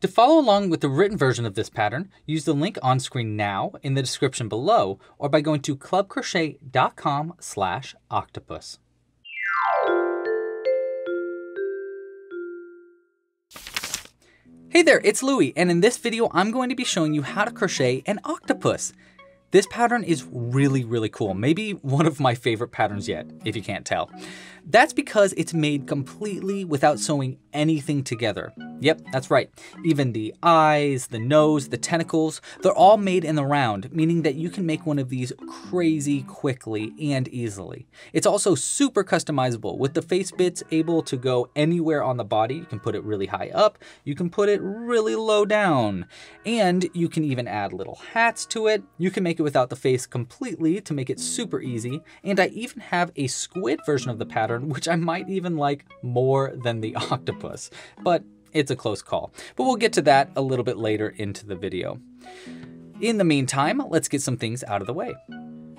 To follow along with the written version of this pattern, use the link on screen now in the description below or by going to clubcrochet.com/octopus. Hey there, it's Louie, and in this video I'm going to be showing you how to crochet an octopus. This pattern is really cool, maybe one of my favorite patterns yet, if you can't tell. That's because it's made completely without sewing anything together. Yep, that's right. Even the eyes, the nose, the tentacles, they're all made in the round, meaning that you can make one of these crazy quickly and easily. It's also super customizable, with the face bits able to go anywhere on the body. You can put it really high up, you can put it really low down, and you can even add little hats to it. You can make it without the face completely to make it super easy, and I even have a squid version of the pattern, which I might even like more than the octopus, but it's a close call. But we'll get to that a little bit later into the video. In the meantime, let's get some things out of the way.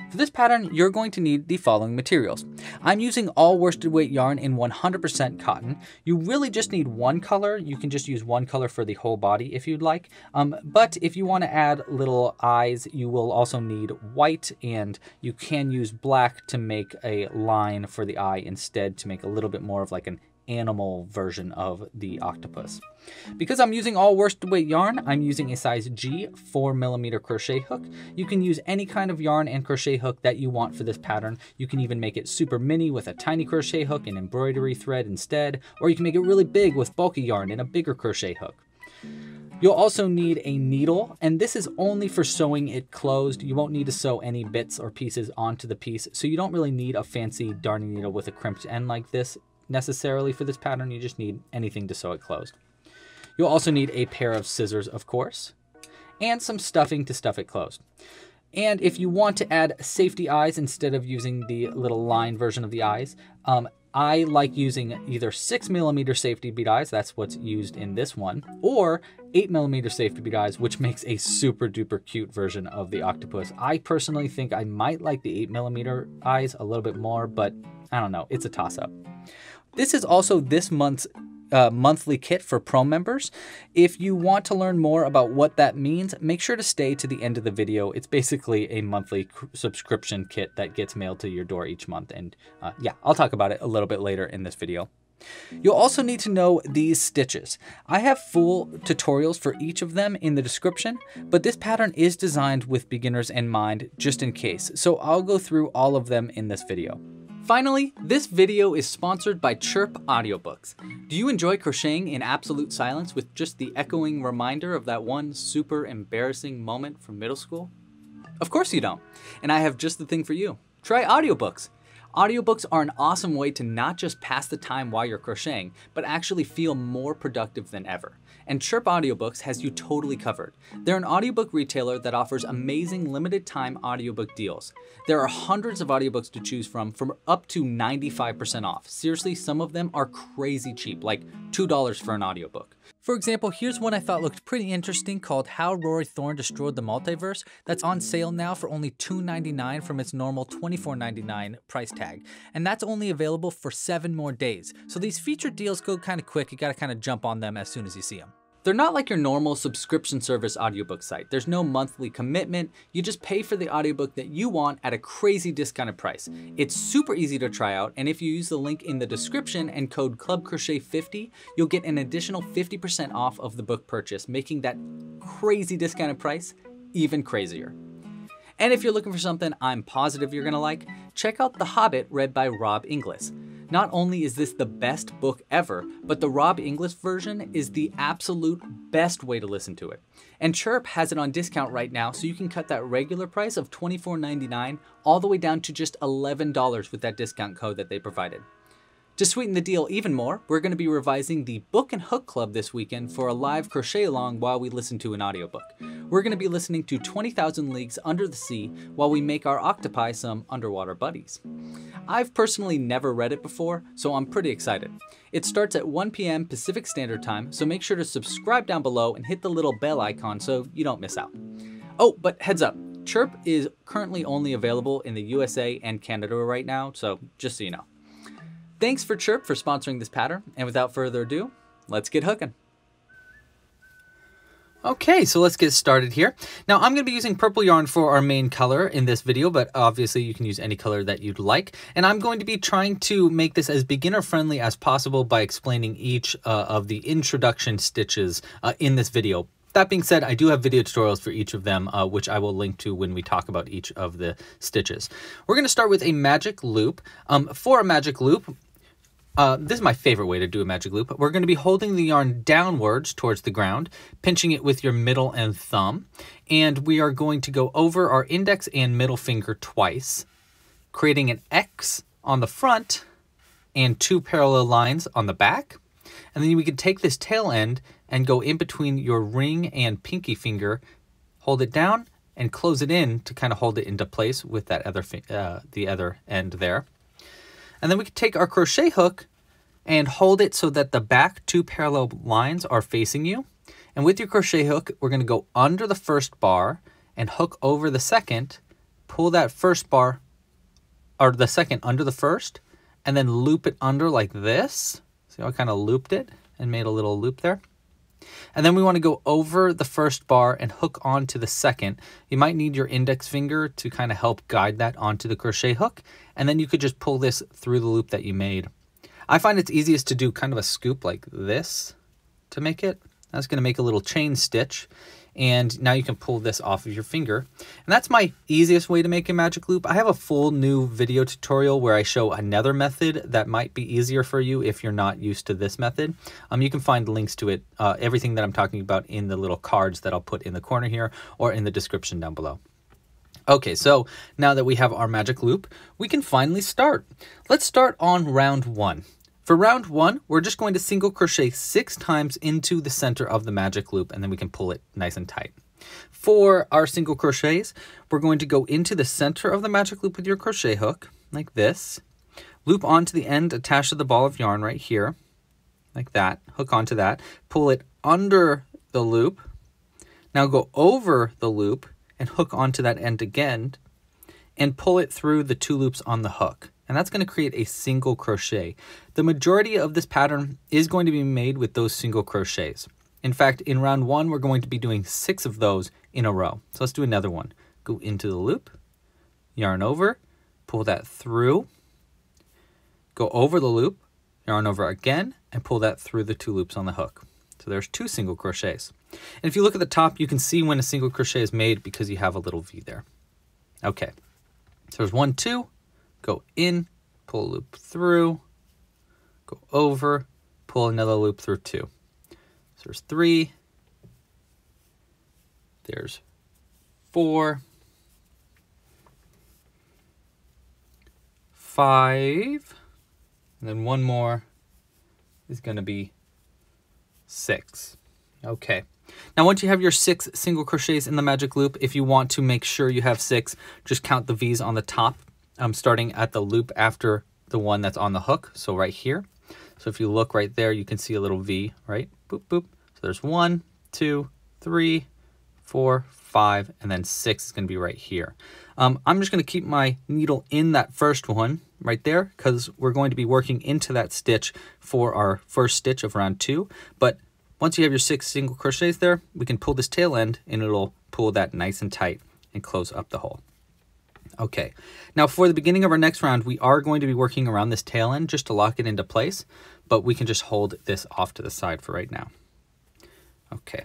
For this pattern, you're going to need the following materials. I'm using all worsted weight yarn in 100% cotton. You really just need one color. You can just use one color for the whole body if you'd like. But if you want to add little eyes, you will also need white, and you can use black to make a line for the eye instead, to make a little bit more of like an animal version of the octopus. Because I'm using all worsted weight yarn, I'm using a size G 4mm crochet hook. You can use any kind of yarn and crochet hook that you want for this pattern. You can even make it super mini with a tiny crochet hook and embroidery thread instead, or you can make it really big with bulky yarn and a bigger crochet hook. You'll also need a needle, and this is only for sewing it closed. You won't need to sew any bits or pieces onto the piece, so you don't really need a fancy darning needle with a crimped end like this necessarily for this pattern. You just need anything to sew it closed. You'll also need a pair of scissors, of course, and some stuffing to stuff it closed. And if you want to add safety eyes instead of using the little line version of the eyes, I like using either 6mm safety bead eyes, that's what's used in this one, or 8mm safety bead eyes, which makes a super duper cute version of the octopus. I personally think I might like the 8mm eyes a little bit more, but I don't know, it's a toss-up. This is also this month's monthly kit for Pro members. If you want to learn more about what that means, make sure to stay to the end of the video. It's basically a monthly subscription kit that gets mailed to your door each month. And yeah, I'll talk about it a little bit later in this video. You'll also need to know these stitches. I have full tutorials for each of them in the description, but this pattern is designed with beginners in mind just in case. So I'll go through all of them in this video. Finally, this video is sponsored by Chirp Audiobooks. Do you enjoy crocheting in absolute silence with just the echoing reminder of that one super embarrassing moment from middle school? Of course you don't, and I have just the thing for you. Try audiobooks. Audiobooks are an awesome way to not just pass the time while you're crocheting, but actually feel more productive than ever. And Chirp Audiobooks has you totally covered. They're an audiobook retailer that offers amazing limited time audiobook deals. There are hundreds of audiobooks to choose from up to 95% off. Seriously, some of them are crazy cheap, like $2 for an audiobook. For example, here's one I thought looked pretty interesting called How Rory Thorne Destroyed the Multiverse. That's on sale now for only $2.99 from its normal $24.99 price tag. And that's only available for 7 more days. So these featured deals go kind of quick. You gotta kind of jump on them as soon as you see them. They're not like your normal subscription service audiobook site. There's no monthly commitment. You just pay for the audiobook that you want at a crazy discounted price. It's super easy to try out, and if you use the link in the description and code clubcrochet50, you'll get an additional 50% off of the book purchase, making that crazy discounted price even crazier. And if you're looking for something I'm positive you're gonna like, check out The Hobbit read by Rob Inglis. Not only is this the best book ever, but the Rob Inglis version is the absolute best way to listen to it. And Chirp has it on discount right now, so you can cut that regular price of $24.99 all the way down to just $11 with that discount code that they provided. To sweeten the deal even more, we're going to be revising the Book and Hook Club this weekend for a live crochet along while we listen to an audiobook. We're going to be listening to 20,000 Leagues Under the Sea while we make our octopi some underwater buddies. I've personally never read it before, so I'm pretty excited. It starts at 1 p.m. Pacific Standard Time, so make sure to subscribe down below and hit the little bell icon so you don't miss out. Oh, but heads up, Chirp is currently only available in the USA and Canada right now, so just so you know. Thanks for Chirp for sponsoring this pattern, and without further ado, let's get hooking. Okay, so let's get started here. Now I'm going to be using purple yarn for our main color in this video, but obviously you can use any color that you'd like. And I'm going to be trying to make this as beginner friendly as possible by explaining each of the introduction stitches in this video. That being said, I do have video tutorials for each of them, which I will link to when we talk about each of the stitches. We're going to start with a magic loop. For a magic loop, this is my favorite way to do a magic loop. We're going to be holding the yarn downwards towards the ground, pinching it with your middle and thumb, and we are going to go over our index and middle finger twice, creating an X on the front and 2 parallel lines on the back. And then we can take this tail end and go in between your ring and pinky finger, hold it down, and close it in to kind of hold it into place with that other the other end there. And then we can take our crochet hook and hold it so that the back 2 parallel lines are facing you. And with your crochet hook, we're going to go under the first bar and hook over the second, pull that first bar, or the second under the first, and then loop it under like this. See how I kind of looped it and made a little loop there? And then we want to go over the first bar and hook onto the second. You might need your index finger to kind of help guide that onto the crochet hook. And then you could just pull this through the loop that you made. I find it's easiest to do kind of a scoop like this to make it. That's going to make a little chain stitch. And now you can pull this off of your finger. And that's my easiest way to make a magic loop. I have a full new video tutorial where I show another method that might be easier for you if you're not used to this method. You can find links to it, everything that I'm talking about, in the little cards that I'll put in the corner here or in the description down below. Okay, so now that we have our magic loop, we can finally start. Let's start on round 1. For round 1, we're just going to single crochet 6 times into the center of the magic loop, and then we can pull it nice and tight. For our single crochets, we're going to go into the center of the magic loop with your crochet hook, like this. Loop onto the end attached to the ball of yarn right here, like that. Hook onto that. Pull it under the loop. Now go over the loop and hook onto that end again, and pull it through the 2 loops on the hook. And that's going to create a single crochet. The majority of this pattern is going to be made with those single crochets. In fact, in round 1, we're going to be doing 6 of those in a row. So let's do another one. Go into the loop, yarn over, pull that through, go over the loop, yarn over again, and pull that through the 2 loops on the hook. So there's 2 single crochets. And if you look at the top, you can see when a single crochet is made because you have a little V there. Okay, so there's 1, 2. Go in, pull a loop through, go over, pull another loop through 2. So there's 3, there's 4, 5, and then 1 more is going to be 6. Okay. Now once you have your 6 single crochets in the magic loop, if you want to make sure you have 6, just count the V's on the top. Starting at the loop after the one that's on the hook, so right here. So if you look right there, you can see a little V, right? Boop, boop. So there's 1, 2, 3, 4, 5, and then 6 is going to be right here. I'm just going to keep my needle in that first one right there because we're going to be working into that stitch for our first stitch of round 2. But once you have your 6 single crochets there, we can pull this tail end and it'll pull that nice and tight and close up the hole. Okay, now for the beginning of our next round, we are going to be working around this tail end just to lock it into place, but we can just hold this off to the side for right now. Okay,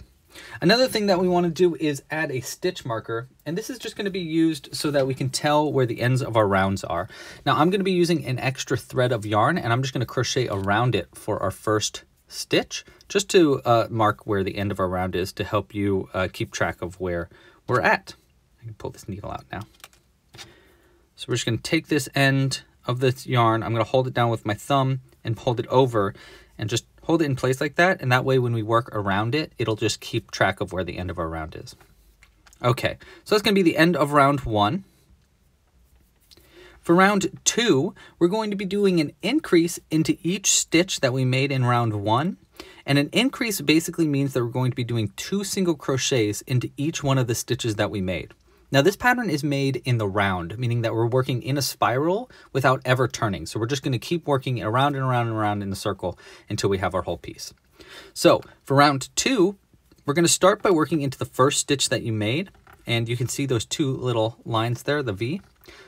another thing that we want to do is add a stitch marker, and this is just going to be used so that we can tell where the ends of our rounds are. Now I'm going to be using an extra thread of yarn, and I'm just going to crochet around it for our first stitch, just to mark where the end of our round is to help you keep track of where we're at. I can pull this needle out now. So we're just going to take this end of this yarn, I'm going to hold it down with my thumb and hold it over and just hold it in place like that. And that way when we work around it, it'll just keep track of where the end of our round is. Okay, so that's going to be the end of round 1. For round 2, we're going to be doing an increase into each stitch that we made in round 1. And an increase basically means that we're going to be doing 2 single crochets into each one of the stitches that we made. Now this pattern is made in the round, meaning that we're working in a spiral without ever turning. So we're just going to keep working around and around and around in the circle until we have our whole piece. So for round 2, we're going to start by working into the first stitch that you made. And you can see those two little lines there, the V.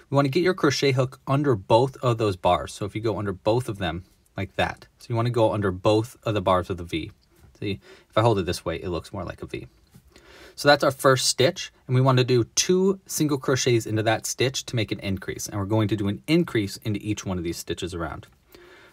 We want to get your crochet hook under both of those bars. So if you go under both of them like that. So you want to go under both of the bars of the V. See, if I hold it this way, it looks more like a V. So that's our first stitch. And we want to do 2 single crochets into that stitch to make an increase. And we're going to do an increase into each one of these stitches around.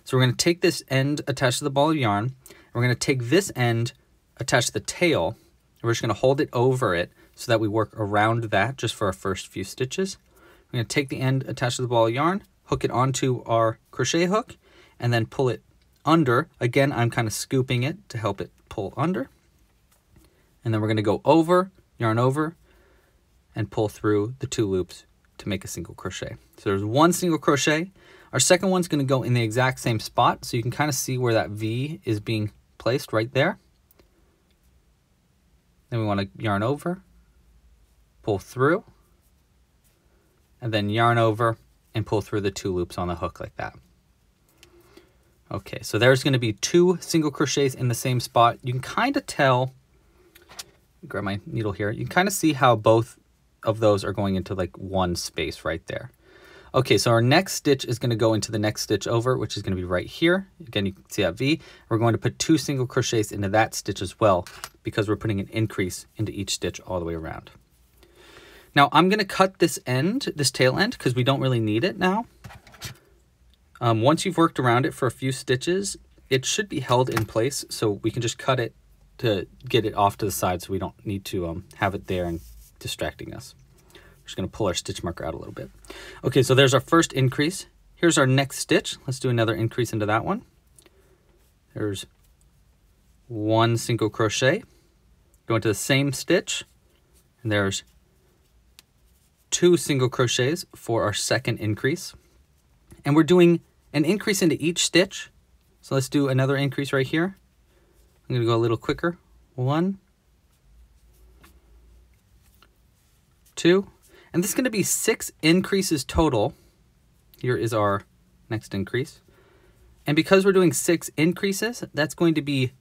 So we're going to take this end attached to the ball of yarn. And we're going to take this end attached to the tail. And we're just going to hold it over it so that we work around that just for our first few stitches. We're going to take the end attached to the ball of yarn, hook it onto our crochet hook, and then pull it under. Again, I'm kind of scooping it to help it pull under. And then we're going to go over, yarn over, and pull through the 2 loops to make a single crochet. So there's 1 single crochet. Our second one's going to go in the exact same spot, so you can kind of see where that V is being placed right there. Then we want to yarn over, pull through, and then yarn over and pull through the 2 loops on the hook like that. Okay, so there's going to be 2 single crochets in the same spot. You can kind of tell, grab my needle here, you can kind of see how both of those are going into like one space right there. Okay, so our next stitch is going to go into the next stitch over, which is going to be right here. Again, you can see that V. We're going to put 2 single crochets into that stitch as well, because we're putting an increase into each stitch all the way around. Now I'm going to cut this end, this tail end, because we don't really need it now. Once you've worked around it for a few stitches, it should be held in place, so we can just cut it to get it off to the side so we don't need to have it there and distracting us. We're just going to pull our stitch marker out a little bit. Okay, so there's our first increase. Here's our next stitch. Let's do another increase into that one. There's 1 single crochet. Go into the same stitch, and there's 2 single crochets for our second increase. And we're doing an increase into each stitch. So let's do another increase right here. I'm going to go a little quicker. 1, 2, and this is going to be 6 increases total. Here is our next increase. And because we're doing 6 increases, that's going to be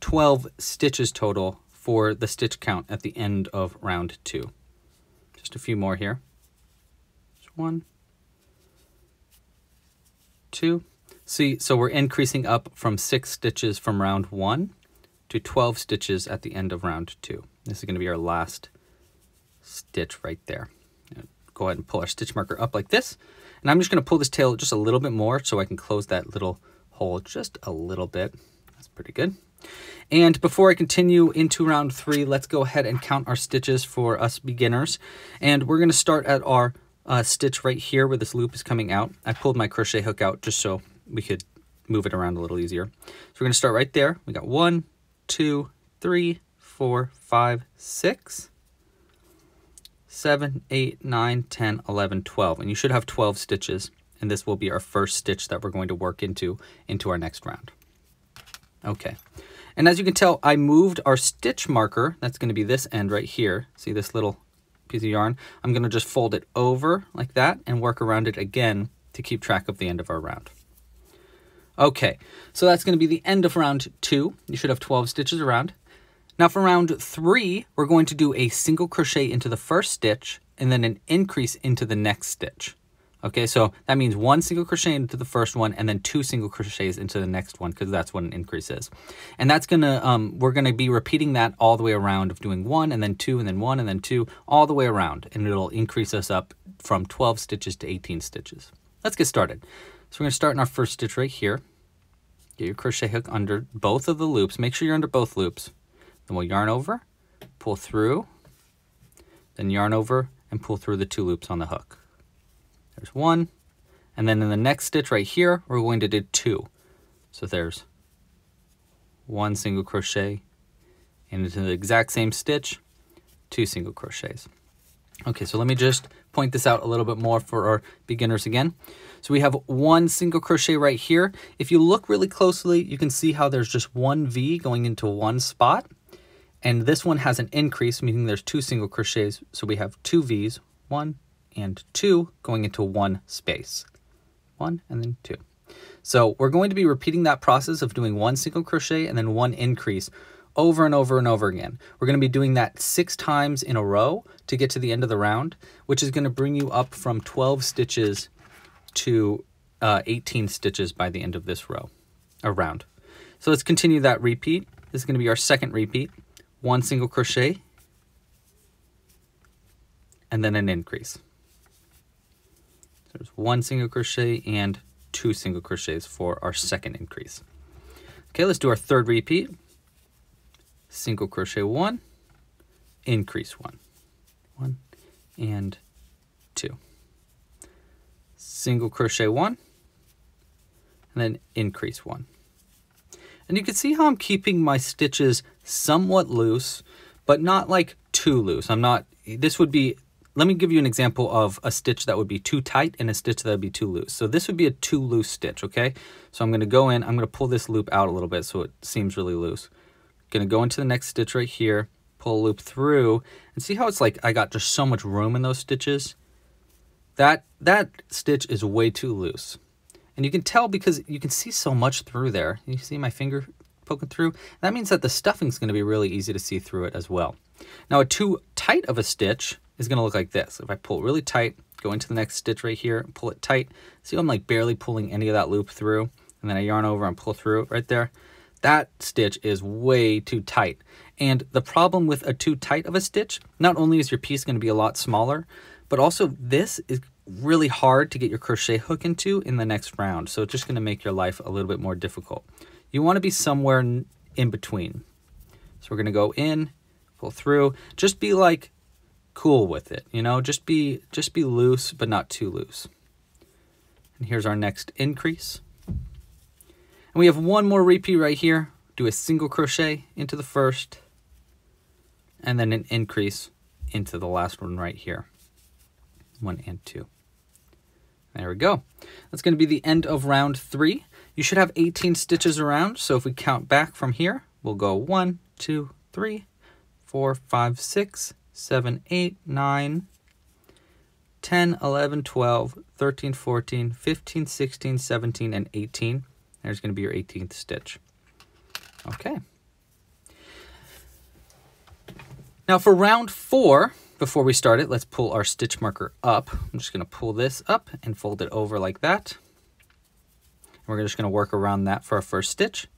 12 stitches total for the stitch count at the end of round 2. Just a few more here. 1, 2. See, so we're increasing up from 6 stitches from round 1 to 12 stitches at the end of round 2. This is going to be our last stitch right there. Go ahead and pull our stitch marker up like this. And I'm just going to pull this tail just a little bit more so I can close that little hole just a little bit. That's pretty good. And before I continue into round 3, let's go ahead and count our stitches for us beginners. And we're going to start at our stitch right here where this loop is coming out. I pulled my crochet hook out just so we could move it around a little easier. So we're going to start right there. We got 1, 2, 3, 4, 5, 6, 7, 8, 9, 10, 11, 12. And you should have 12 stitches. And this will be our first stitch that we're going to work into our next round. Okay. And as you can tell, I moved our stitch marker. That's going to be this end right here. See this little piece of yarn? I'm going to just fold it over like that and work around it again to keep track of the end of our round. Okay, so that's going to be the end of round 2. You should have 12 stitches around. Now for round 3, we're going to do a single crochet into the first stitch and then an increase into the next stitch. Okay, so that means 1 single crochet into the first one and then 2 single crochets into the next one, because that's what an increase is. And that's gonna, we're gonna be repeating that all the way around, of doing 1 and then 2 and then 1 and then 2, all the way around. And it'll increase us up from 12 stitches to 18 stitches. Let's get started. So we're gonna start in our first stitch right here. Get your crochet hook under both of the loops. Make sure you're under both loops. Then we'll yarn over, pull through, then yarn over and pull through the 2 loops on the hook. There's 1, and then in the next stitch right here, we're going to do 2. So there's 1 single crochet, and into the exact same stitch, 2 single crochets. Okay, so let me just point this out a little bit more for our beginners again. So we have 1 single crochet right here. If you look really closely, you can see how there's just 1 V going into one spot. And this one has an increase, meaning there's 2 single crochets. So we have 2 V's, 1 and 2 going into one space. 1 and then 2. So we're going to be repeating that process of doing 1 single crochet and then 1 increase over and over and over again. We're going to be doing that 6 times in a row to get to the end of the round, which is going to bring you up from 12 stitches to 18 stitches by the end of this round. So let's continue that repeat. This is going to be our second repeat. 1 single crochet, and then an increase. So there's 1 single crochet and 2 single crochets for our second increase. Okay, let's do our third repeat. Single crochet 1, increase 1, 1 and 2. Single crochet 1, and then increase 1. And you can see how I'm keeping my stitches somewhat loose, but not like too loose. This would be, let me give you an example of a stitch that would be too tight and a stitch that would be too loose. So this would be a too loose stitch, okay? So I'm gonna go in, I'm gonna pull this loop out a little bit so it seems really loose. Gonna go into the next stitch right here, pull a loop through, and see how it's like I got just so much room in those stitches? That stitch is way too loose. And you can tell because you can see so much through there. You see my finger poking through? That means that the stuffing is going to be really easy to see through it as well. Now, a too tight of a stitch is going to look like this. If I pull it really tight, go into the next stitch right here, pull it tight. See how I'm like barely pulling any of that loop through? And then I yarn over and pull through it right there. That stitch is way too tight. And the problem with a too tight of a stitch, not only is your piece going to be a lot smaller, but also this is really hard to get your crochet hook into in the next round. So it's just going to make your life a little bit more difficult. You want to be somewhere in between. So we're going to go in, pull through, just be like cool with it, you know, just be loose, but not too loose. And here's our next increase. And we have one more repeat right here. Do a single crochet into the first, and then an increase into the last one right here. 1 and 2. There we go. That's going to be the end of round 3. You should have 18 stitches around. So if we count back from here, we'll go 1, 2, 3, 4, 5, 6, 7, 8, 9, 10, 11, 12, 13, 14, 15, 16, 17, and 18. There's going to be your 18th stitch. Okay. Now for round 4, before we start it, let's pull our stitch marker up. I'm just going to pull this up and fold it over like that. We're just going to work around that for our first stitch.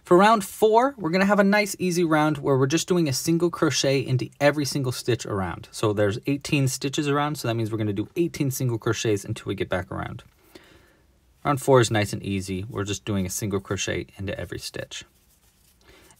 For round 4, we're going to have a nice easy round where we're just doing a single crochet into every single stitch around. So there's 18 stitches around, so that means we're going to do 18 single crochets until we get back around. Round 4 is nice and easy. We're just doing a single crochet into every stitch.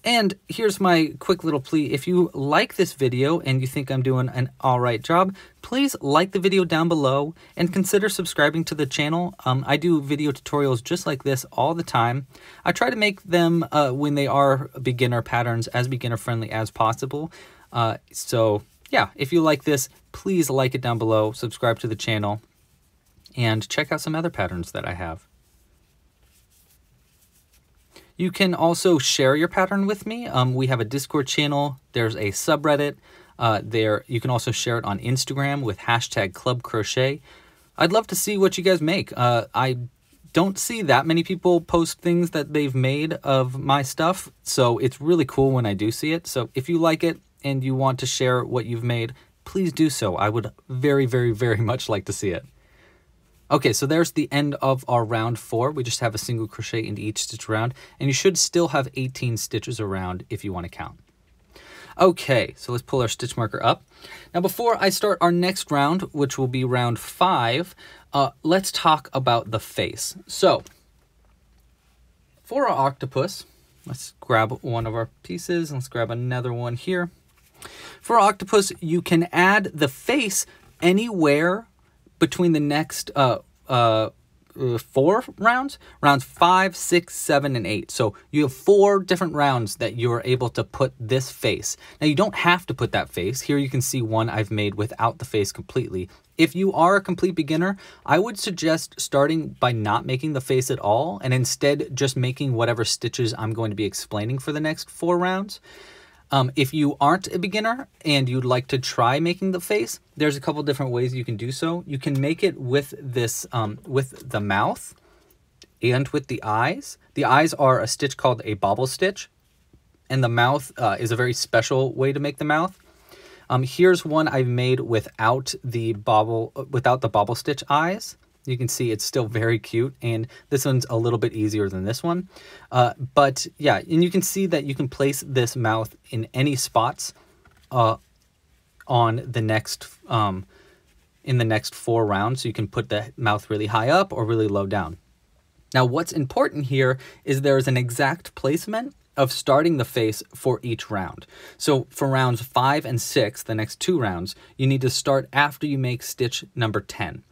And here's my quick little plea. If you like this video and you think I'm doing an all right job, please like the video down below and consider subscribing to the channel. I do video tutorials just like this all the time. I try to make them when they are beginner patterns as beginner friendly as possible. So yeah, if you like this, please like it down below, subscribe to the channel, and check out some other patterns that I have. You can also share your pattern with me. We have a Discord channel. There's a subreddit. You can also share it on Instagram with hashtag clubcrochet. I'd love to see what you guys make. I don't see that many people post things that they've made of my stuff, so it's really cool when I do see it. So if you like it and you want to share what you've made, please do so. I would very, very, very much like to see it. Okay, so there's the end of our round 4. We just have a single crochet into each stitch around, and you should still have 18 stitches around if you want to count. Okay, so let's pull our stitch marker up. Now before I start our next round, which will be round 5, let's talk about the face. So for our octopus, let's grab one of our pieces, and let's grab another one here. For our octopus, you can add the face anywhere between the next 4 rounds, rounds 5, 6, 7, and 8. So you have 4 different rounds that you're able to put this face. Now you don't have to put that face. Here you can see one I've made without the face completely. If you are a complete beginner, I would suggest starting by not making the face at all and instead just making whatever stitches I'm going to be explaining for the next 4 rounds. If you aren't a beginner and you'd like to try making the face, there's a couple different ways you can do so. You can make it with this, with the mouth and with the eyes. The eyes are a stitch called a bobble stitch. And the mouth is a very special way to make the mouth. Here's one I've made without the bobble stitch eyes. You can see it's still very cute, and this one's a little bit easier than this one. But yeah, and you can see that you can place this mouth in any spots on the next in the next 4 rounds. So you can put the mouth really high up or really low down. Now, what's important here is there's an exact placement of starting the face for each round. So for rounds 5 and 6, the next 2 rounds, you need to start after you make stitch number 10.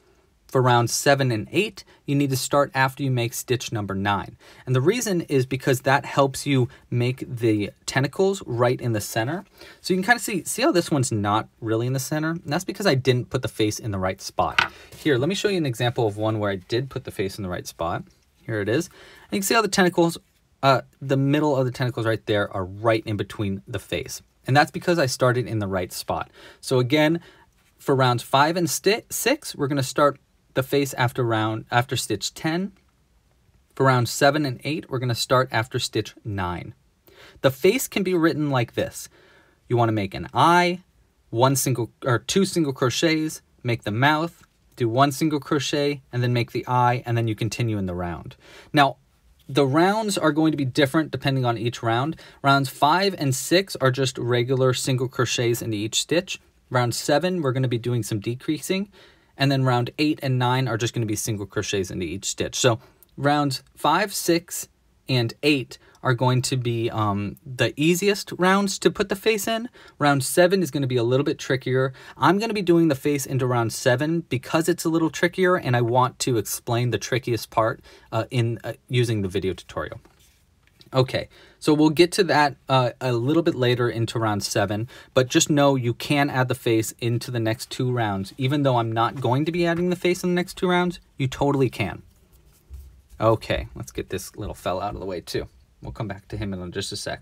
For rounds 7 and 8, you need to start after you make stitch number 9. And the reason is because that helps you make the tentacles right in the center. So you can kind of see how this one's not really in the center? And that's because I didn't put the face in the right spot. Here, let me show you an example of one where I did put the face in the right spot. Here it is. And you can see how the tentacles, the middle of the tentacles right there are right in between the face. And that's because I started in the right spot. So again, for rounds 5 and 6, we're going to start the face after stitch 10. For rounds 7 and 8, we're going to start after stitch 9. The face can be written like this. You want to make an eye, 2 single crochets, make the mouth, do 1 single crochet, and then make the eye, and then you continue in the round. Now, the rounds are going to be different depending on each round. Rounds 5 and 6 are just regular single crochets into each stitch. Round 7, we're going to be doing some decreasing. And then round 8 and 9 are just going to be single crochets into each stitch. So rounds 5, 6, and 8 are going to be the easiest rounds to put the face in. Round 7 is going to be a little bit trickier. I'm going to be doing the face into round 7 because it's a little trickier, and I want to explain the trickiest part in using the video tutorial. Okay, so we'll get to that a little bit later into round 7, but just know you can add the face into the next 2 rounds. Even though I'm not going to be adding the face in the next 2 rounds, you totally can. Okay, let's get this little fella out of the way too. We'll come back to him in just a sec.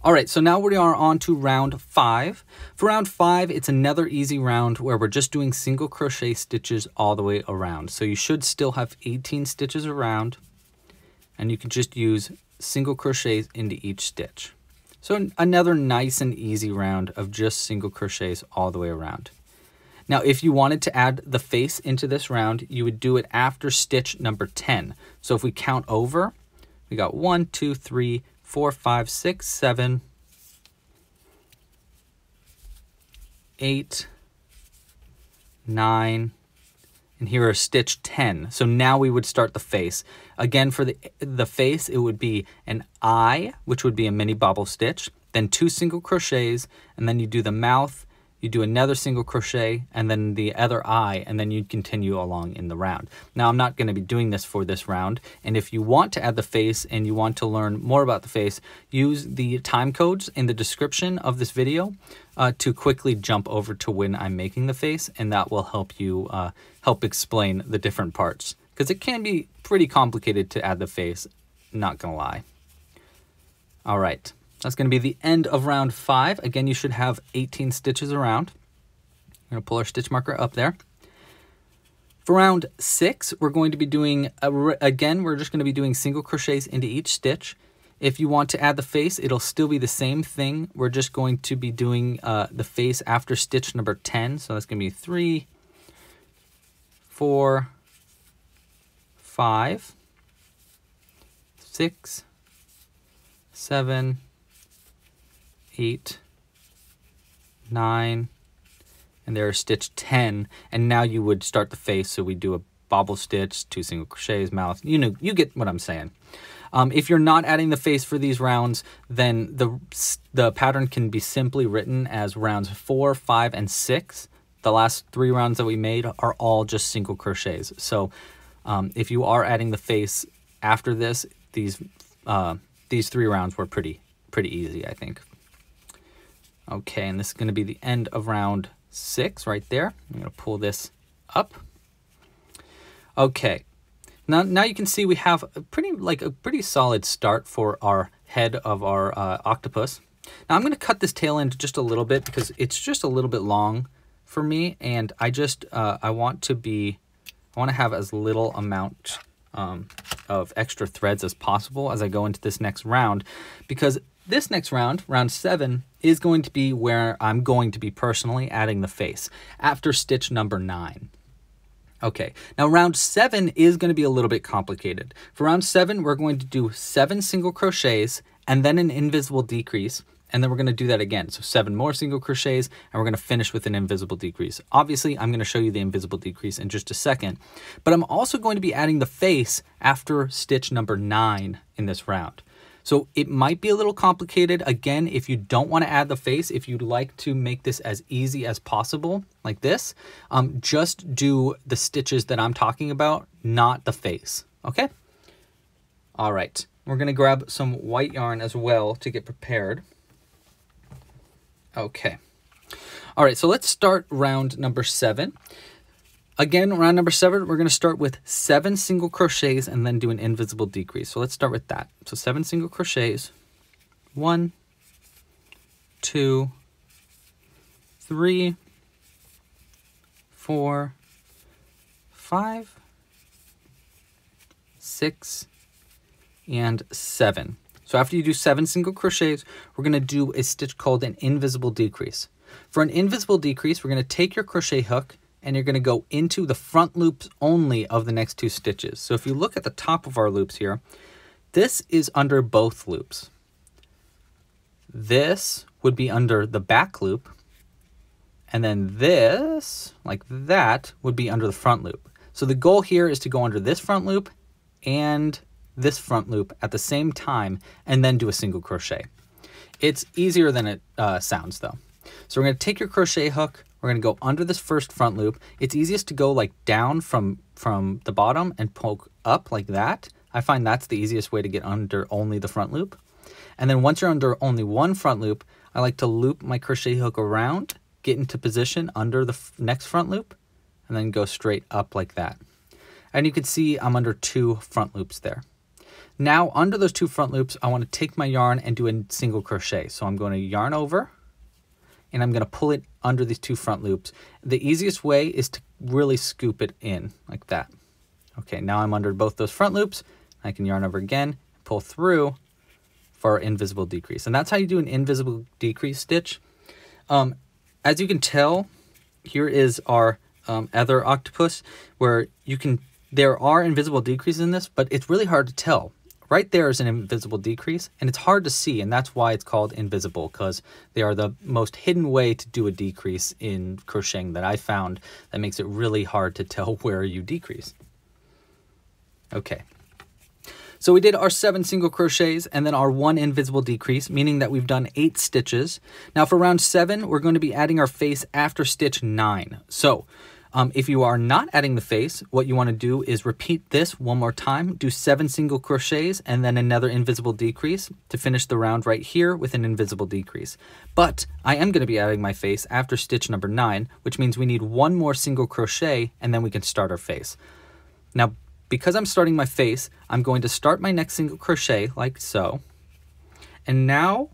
All right, so now we are on to round 5. For round 5, it's another easy round where we're just doing single crochet stitches all the way around. So you should still have 18 stitches around, and you can just use single crochets into each stitch. So another nice and easy round of just single crochets all the way around. Now, if you wanted to add the face into this round, you would do it after stitch number 10. So if we count over, we got 1, 2, 3, 4, 5, 6, 7, 8, 9, and here is stitch 10. So now we would start the face. Again, for the face, it would be an eye, which would be a mini bobble stitch, then 2 single crochets, and then you do the mouth, you do another single crochet, and then the other eye, and then you'd continue along in the round. Now, I'm not going to be doing this for this round, and if you want to add the face and you want to learn more about the face, use the time codes in the description of this video to quickly jump over to when I'm making the face, and that will help you help explain the different parts, because it can be pretty complicated to add the face, not gonna lie. All right. That's going to be the end of round 5. Again, you should have 18 stitches around. We're going to pull our stitch marker up there. For round 6, we're going to be doing, again, we're just going to be doing single crochets into each stitch. If you want to add the face, it'll still be the same thing. We're just going to be doing the face after stitch number 10. So that's going to be 3, 4, 5, 6, 7, 8, 9, and there's stitch 10, and now you would start the face. So we do a bobble stitch, 2 single crochets, mouth. You know, you get what I'm saying. If you're not adding the face for these rounds, then the pattern can be simply written as rounds 4, 5, and 6. The last 3 rounds that we made are all just single crochets. So if you are adding the face after this, these 3 rounds were pretty easy, I think. Okay, and this is going to be the end of round 6 right there. I'm going to pull this up. Okay, now you can see we have a pretty solid start for our head of our octopus. Now I'm going to cut this tail end just a little bit because it's just a little bit long for me, and I want to have as little amount of extra threads as possible as I go into this next round, because this next round, round 7, is going to be where I'm going to be personally adding the face after stitch number 9. Okay, now round 7 is going to be a little bit complicated. For round 7, we're going to do 7 single crochets and then an invisible decrease, and then we're going to do that again. So 7 more single crochets, and we're going to finish with an invisible decrease. Obviously, I'm going to show you the invisible decrease in just a second, but I'm also going to be adding the face after stitch number 9 in this round. So it might be a little complicated. Again, if you don't want to add the face, if you'd like to make this as easy as possible, like this, just do the stitches that I'm talking about, not the face, okay? All right, we're gonna grab some white yarn as well to get prepared. Okay, all right, so let's start round number 7. Again, round number 7, we're going to start with 7 single crochets and then do an invisible decrease. So let's start with that. So 7 single crochets, 1, 2, 3, 4, 5, 6, and 7. So after you do 7 single crochets, we're going to do a stitch called an invisible decrease. For an invisible decrease, we're going to take your crochet hook and you're going to go into the front loops only of the next 2 stitches. So if you look at the top of our loops here, this is under both loops. This would be under the back loop, and then this, like that, would be under the front loop. So the goal here is to go under this front loop and this front loop at the same time, and then do a single crochet. It's easier than it sounds though. So we're going to take your crochet hook, we're going to go under this first front loop. It's easiest to go like down from the bottom and poke up like that. I find that's the easiest way to get under only the front loop. And then once you're under only one front loop, I like to loop my crochet hook around, get into position under the next front loop, and then go straight up like that. And you can see I'm under 2 front loops there. Now under those 2 front loops, I want to take my yarn and do a single crochet. So I'm going to yarn over, and I'm going to pull it under these 2 front loops. The easiest way is to really scoop it in like that. Okay, now I'm under both those front loops. I can yarn over again, pull through for our invisible decrease. And that's how you do an invisible decrease stitch. As you can tell, here is our other octopus where there are invisible decreases in this, but it's really hard to tell. Right there is an invisible decrease, and it's hard to see, and that's why it's called invisible, because they are the most hidden way to do a decrease in crocheting that I found that makes it really hard to tell where you decrease. Okay, so we did our 7 single crochets and then our 1 invisible decrease, meaning that we've done 8 stitches. Now for round 7, we're going to be adding our face after stitch 9. So if you are not adding the face, what you want to do is repeat this one more time, do 7 single crochets and then another invisible decrease to finish the round right here with an invisible decrease. But I am going to be adding my face after stitch number 9, which means we need 1 more single crochet and then we can start our face. Now, because I'm starting my face, I'm going to start my next single crochet like so. And now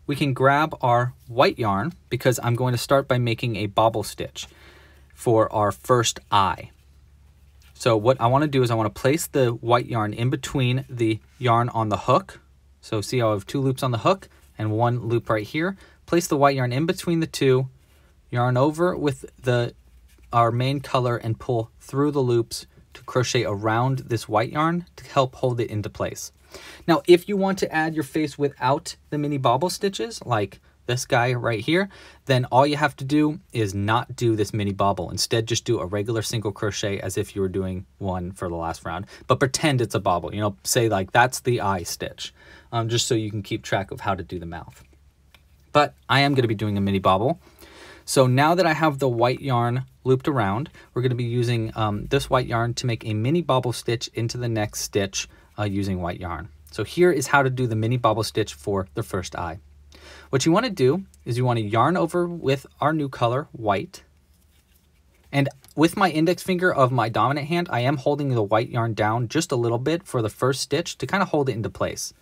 we can grab our white yarn because I'm going to start by making a bobble stitch for our first eye. So what I want to do is I want to place the white yarn in between the yarn on the hook. So see how I have 2 loops on the hook and 1 loop right here. Place the white yarn in between the 2, yarn over with our main color and pull through the loops to crochet around this white yarn to help hold it into place. Now, if you want to add your face without the mini bobble stitches, like this guy right here, then all you have to do is not do this mini bobble. Instead, just do a regular single crochet as if you were doing one for the last round, but pretend it's a bobble. You know, say like that's the eye stitch, just so you can keep track of how to do the mouth. But I am going to be doing a mini bobble. So now that I have the white yarn looped around, we're going to be using this white yarn to make a mini bobble stitch into the next stitch using white yarn. So here is how to do the mini bobble stitch for the first eye. What you want to do is you want to yarn over with our new color, white. And with my index finger of my dominant hand, I am holding the white yarn down just a little bit for the first stitch to kind of hold it into place.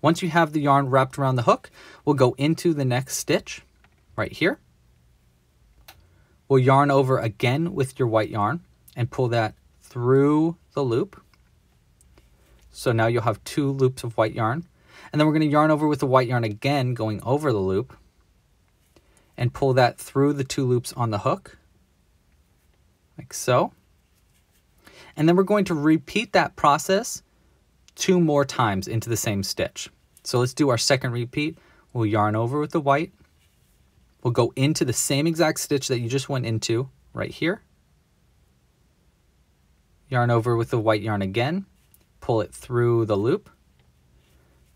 Once you have the yarn wrapped around the hook, we'll go into the next stitch right here. We'll yarn over again with your white yarn and pull that through the loop. So now you'll have 2 loops of white yarn. And then we're going to yarn over with the white yarn again, going over the loop, and pull that through the 2 loops on the hook, like so. And then we're going to repeat that process 2 more times into the same stitch. So let's do our second repeat. We'll yarn over with the white. We'll go into the same exact stitch that you just went into right here. Yarn over with the white yarn again, pull it through the loop,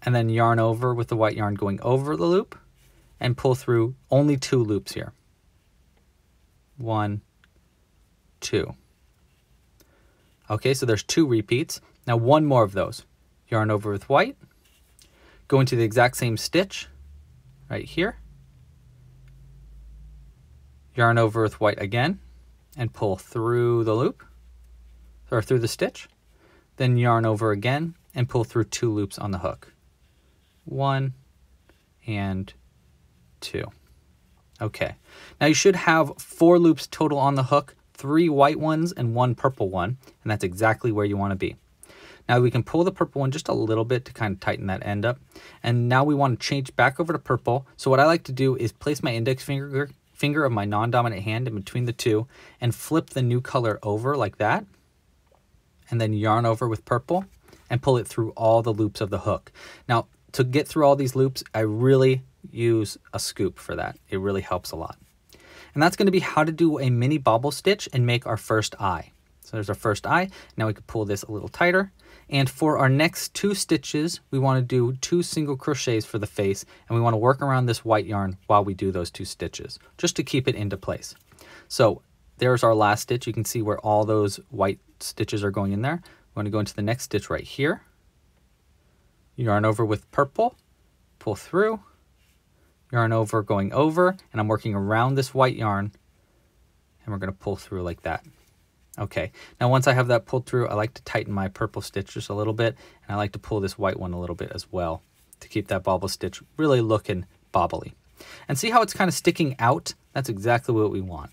and then yarn over with the white yarn going over the loop, and pull through only 2 loops here. 1, 2. Okay, so there's 2 repeats. Now 1 more of those. Yarn over with white, go into the exact same stitch right here, yarn over with white again, and pull through the loop, or through the stitch, then yarn over again and pull through 2 loops on the hook. 1 and 2. Okay, now you should have 4 loops total on the hook, 3 white ones and 1 purple one, and that's exactly where you want to be. Now we can pull the purple one just a little bit to kind of tighten that end up, and now we want to change back over to purple. So what I like to do is place my index finger of my non-dominant hand in between the 2 and flip the new color over like that, and then yarn over with purple and pull it through all the loops of the hook. Now to get through all these loops, I really use a scoop for that. It really helps a lot. And that's going to be how to do a mini bobble stitch and make our first eye. So there's our first eye. Now we can pull this a little tighter. And for our next 2 stitches, we want to do 2 single crochets for the face, and we want to work around this white yarn while we do those 2 stitches, just to keep it into place. So there's our last stitch. You can see where all those white stitches are going in there. We want to go into the next stitch right here. Yarn over with purple, pull through, yarn over going over, and I'm working around this white yarn, and we're going to pull through like that. Okay, now once I have that pulled through, I like to tighten my purple stitch just a little bit, and I like to pull this white one a little bit as well to keep that bobble stitch really looking bobbly. And see how it's kind of sticking out? That's exactly what we want.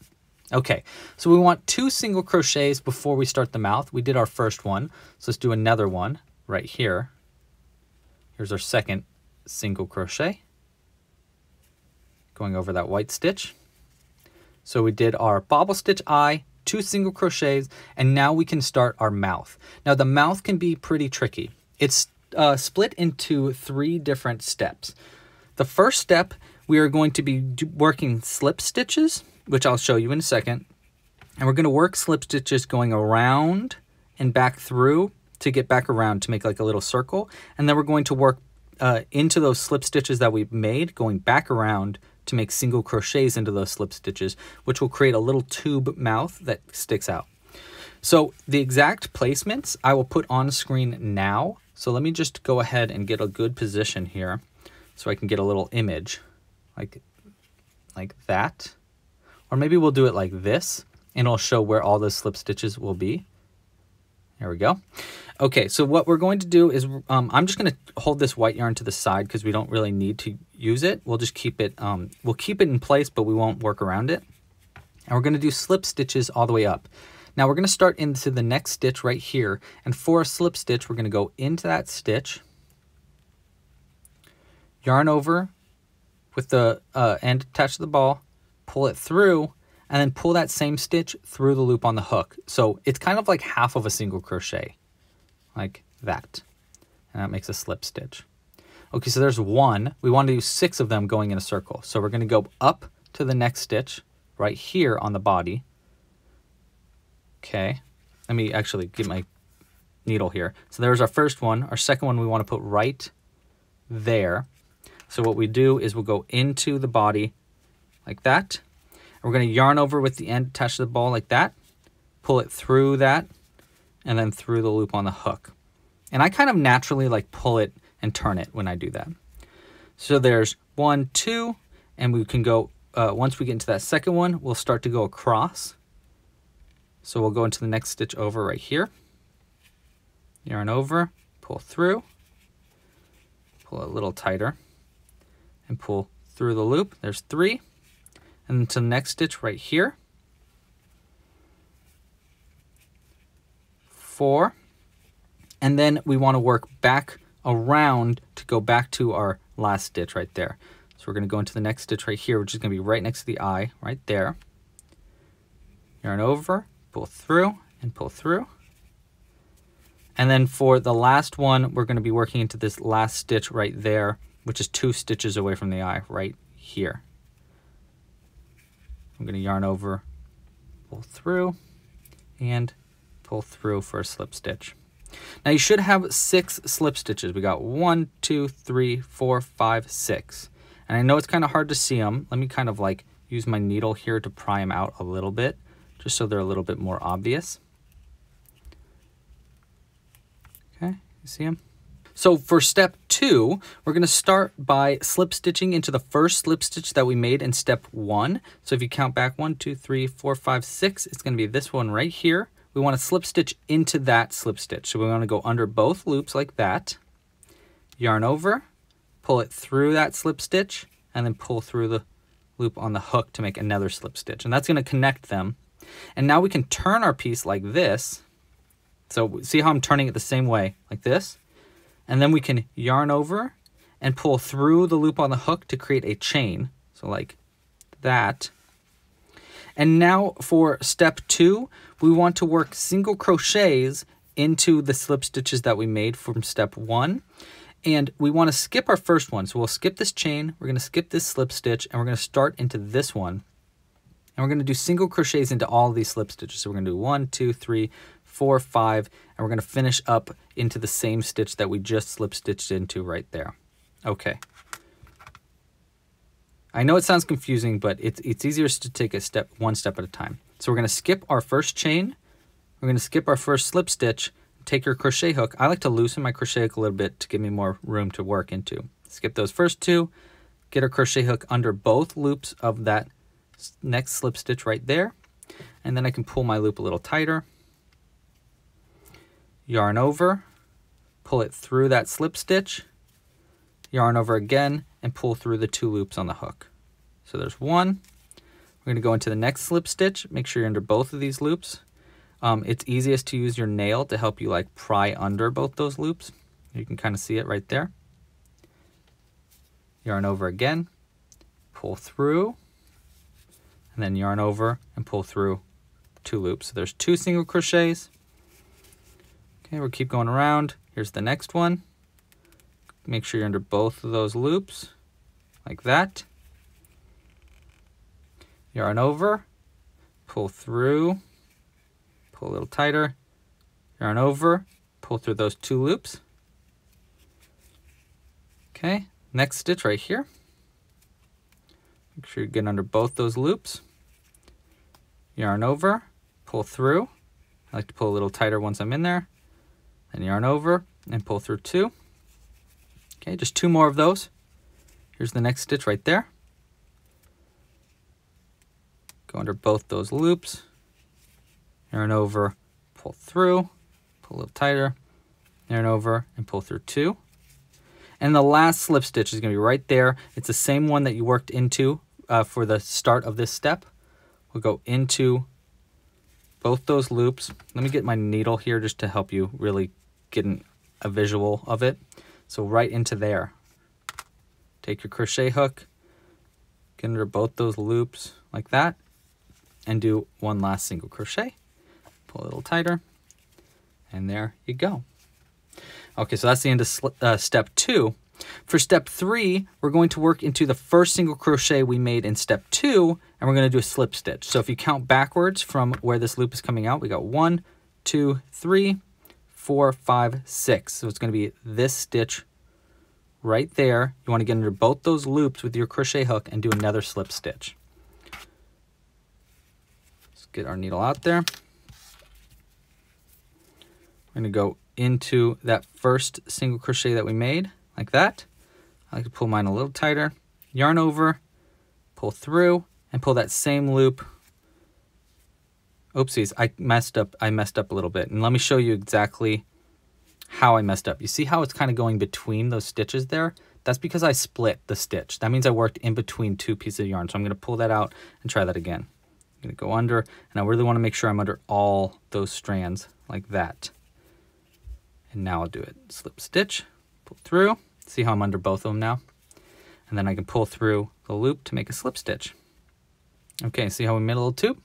Okay, so we want 2 single crochets before we start the mouth. We did our first one, so let's do another one right here. Here's our second single crochet, going over that white stitch. So we did our bobble stitch eye, 2 single crochets, and now we can start our mouth. Now the mouth can be pretty tricky. It's split into 3 different steps. The first step, we are going to be working slip stitches, which I'll show you in a second. And we're going to work slip stitches going around and back through to get back around to make like a little circle. And then we're going to work into those slip stitches that we've made, going back around to make single crochets into those slip stitches, which will create a little tube mouth that sticks out. So the exact placements I will put on screen now. So let me just go ahead and get a good position here so I can get a little image like that. Or maybe we'll do it like this, and it'll show where all those slip stitches will be. There we go. Okay, so what we're going to do is I'm just going to hold this white yarn to the side because we don't really need to use it. We'll just keep it, we'll keep it in place, but we won't work around it. And we're going to do slip stitches all the way up. Now we're going to start into the next stitch right here. And for a slip stitch, we're going to go into that stitch, yarn over with the end attached to the ball, pull it through, and then pull that same stitch through the loop on the hook. So it's kind of like half of a single crochet, like that. And that makes a slip stitch. Okay, so there's 1. We want to do 6 of them going in a circle. So we're going to go up to the next stitch right here on the body. Okay, let me actually get my needle here. So there's our first one. Our second one we want to put right there. So what we do is we'll go into the body like that. We're going to yarn over with the end attached to the ball like that, pull it through that, and then through the loop on the hook. And I kind of naturally like pull it and turn it when I do that. So there's 1, 2, and we can go, once we get into that second one, we'll start to go across. So we'll go into the next stitch over right here, yarn over, pull through, pull a little tighter, and pull through the loop. There's 3. And to the next stitch right here, 4, and then we want to work back around to go back to our last stitch right there. So we're going to go into the next stitch right here, which is going to be right next to the eye, right there. Yarn over, pull through, and pull through. And then for the last one, we're going to be working into this last stitch right there, which is 2 stitches away from the eye, right here. I'm going to yarn over, pull through, and pull through for a slip stitch. Now you should have 6 slip stitches. We got 1, 2, 3, 4, 5, 6. And I know it's kind of hard to see them. Let me kind of like use my needle here to pry them out a little bit, just so they're a little bit more obvious. Okay, you see them? So for step 2, we're going to start by slip stitching into the first slip stitch that we made in step 1. So if you count back 1, 2, 3, 4, 5, 6, it's going to be this one right here. We want to slip stitch into that slip stitch. So we want to go under both loops like that, yarn over, pull it through that slip stitch, and then pull through the loop on the hook to make another slip stitch. And that's going to connect them. And now we can turn our piece like this. So see how I'm turning it the same way, like this? And then we can yarn over and pull through the loop on the hook to create a chain. So like that. And now for step 2, we want to work single crochets into the slip stitches that we made from step 1. And we want to skip our first one. So we'll skip this chain, we're going to skip this slip stitch, and we're going to start into this one. And we're going to do single crochets into all of these slip stitches. So we're going to do 1, 2, 3, 4, 5, and we're going to finish up into the same stitch that we just slip stitched into right there. Okay. I know it sounds confusing, but it's easier to take one step at a time. So we're going to skip our first chain. We're going to skip our first slip stitch. Take your crochet hook. I like to loosen my crochet hook a little bit to give me more room to work into. Skip those first 2. Get our crochet hook under both loops of that next slip stitch right there. And then I can pull my loop a little tighter. Yarn over, pull it through that slip stitch, yarn over again, and pull through the 2 loops on the hook. So there's 1. We're going to go into the next slip stitch. Make sure you're under both of these loops. It's easiest to use your nail to help you like pry under both those loops. You can kind of see it right there. Yarn over again, pull through, and then yarn over and pull through 2 loops. So there's 2 single crochets. Okay, we'll keep going around. Here's the next one. Make sure you're under both of those loops, like that. Yarn over, pull through, pull a little tighter, yarn over, pull through those 2 loops. Okay, next stitch right here. Make sure you get under both those loops. Yarn over, pull through. I like to pull a little tighter once I'm in there. Then yarn over and pull through 2. Okay, just 2 more of those. Here's the next stitch right there. Go under both those loops. Yarn over, pull through, pull a little tighter, yarn over and pull through 2. And the last slip stitch is going to be right there. It's the same one that you worked into for the start of this step. We'll go into both those loops. Let me get my needle here just to help you really get a visual of it. So right into there. Take your crochet hook, get under both those loops like that, and do one last single crochet. Pull a little tighter, and there you go. Okay, so that's the end of step 2. For step 3, we're going to work into the first single crochet we made in step 2, and we're going to do a slip stitch. So if you count backwards from where this loop is coming out, we got 1, 2, 3, 4, 5, 6. So it's going to be this stitch right there. You want to get under both those loops with your crochet hook and do another slip stitch. Let's get our needle out there. We're going to go into that first single crochet that we made, like that. I like to pull mine a little tighter, yarn over, pull through, and pull that same loop. Oopsies, I messed up a little bit. And let me show you exactly how I messed up. You see how it's kind of going between those stitches there? That's because I split the stitch. That means I worked in between 2 pieces of yarn. So I'm going to pull that out and try that again. I'm going to go under, and I really want to make sure I'm under all those strands like that. And now I'll do it. Slip stitch, pull through. See how I'm under both of them now? And then I can pull through the loop to make a slip stitch. Okay, see how we made a little tube?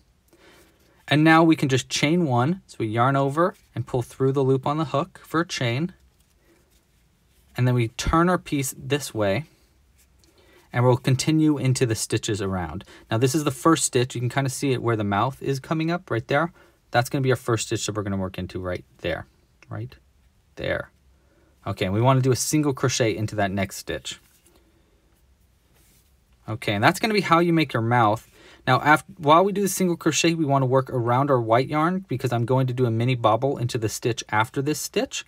And now we can just chain one. So we yarn over and pull through the loop on the hook for a chain. And then we turn our piece this way. And we'll continue into the stitches around. Now this is the first stitch. You can kind of see it where the mouth is coming up right there. That's going to be our first stitch that we're going to work into right there. Right there. Okay, and we want to do a single crochet into that next stitch. Okay, and that's going to be how you make your mouth. Now, while we do the single crochet, we want to work around our white yarn because I'm going to do a mini bobble into the stitch after this stitch.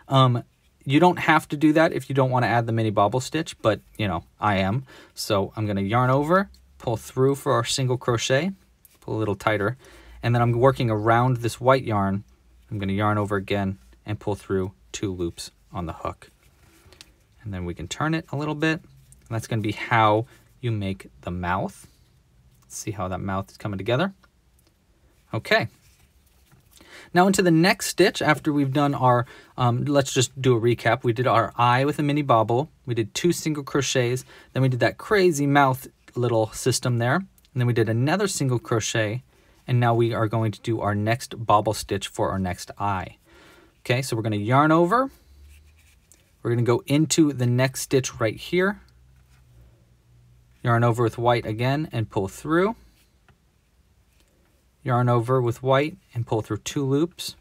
You don't have to do that if you don't want to add the mini bobble stitch, but, you know, I am. So I'm going to yarn over, pull through for our single crochet, pull a little tighter, and then I'm working around this white yarn. I'm going to yarn over again and pull through 2 loops on the hook. And then we can turn it a little bit. And that's going to be how you make the mouth. See how that mouth is coming together. Okay. Now into the next stitch after we've done our, let's just do a recap. We did our eye with a mini bobble. We did 2 single crochets. Then we did that crazy mouth little system there. And then we did another single crochet. And now we are going to do our next bobble stitch for our next eye. Okay, so we're going to yarn over. We're going to go into the next stitch right here. Yarn over with white again and pull through. Yarn over with white and pull through 2 loops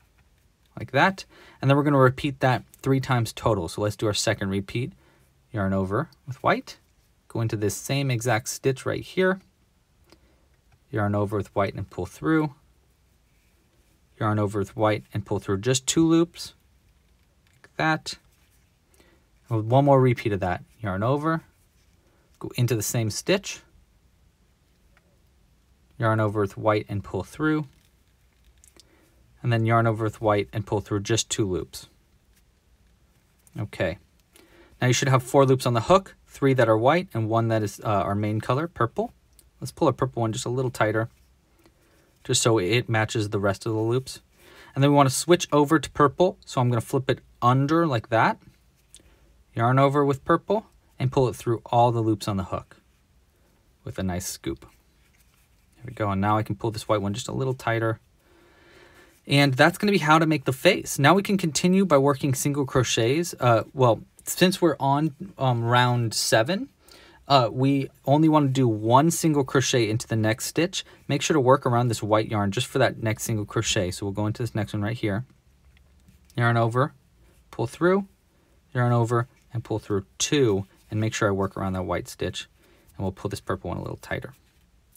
like that. And then we're going to repeat that 3 times total. So let's do our second repeat. Yarn over with white. Go into this same exact stitch right here. Yarn over with white and pull through. Yarn over with white and pull through just 2 loops like that. And one more repeat of that. Yarn over. Go into the same stitch, yarn over with white and pull through, and then yarn over with white and pull through just 2 loops. Okay, now you should have 4 loops on the hook, 3 that are white and 1 that is our main color, purple. Let's pull our purple one just a little tighter, just so it matches the rest of the loops. And then we want to switch over to purple, so I'm going to flip it under like that, yarn over with purple, and pull it through all the loops on the hook with a nice scoop. There we go, and now I can pull this white one just a little tighter. And that's going to be how to make the face. Now we can continue by working single crochets. Well, since we're on round 7, we only want to do 1 single crochet into the next stitch. Make sure to work around this white yarn just for that next single crochet. So we'll go into this next one right here. Yarn over, pull through, yarn over, and pull through 2. And make sure I work around that white stitch. And we'll pull this purple one a little tighter.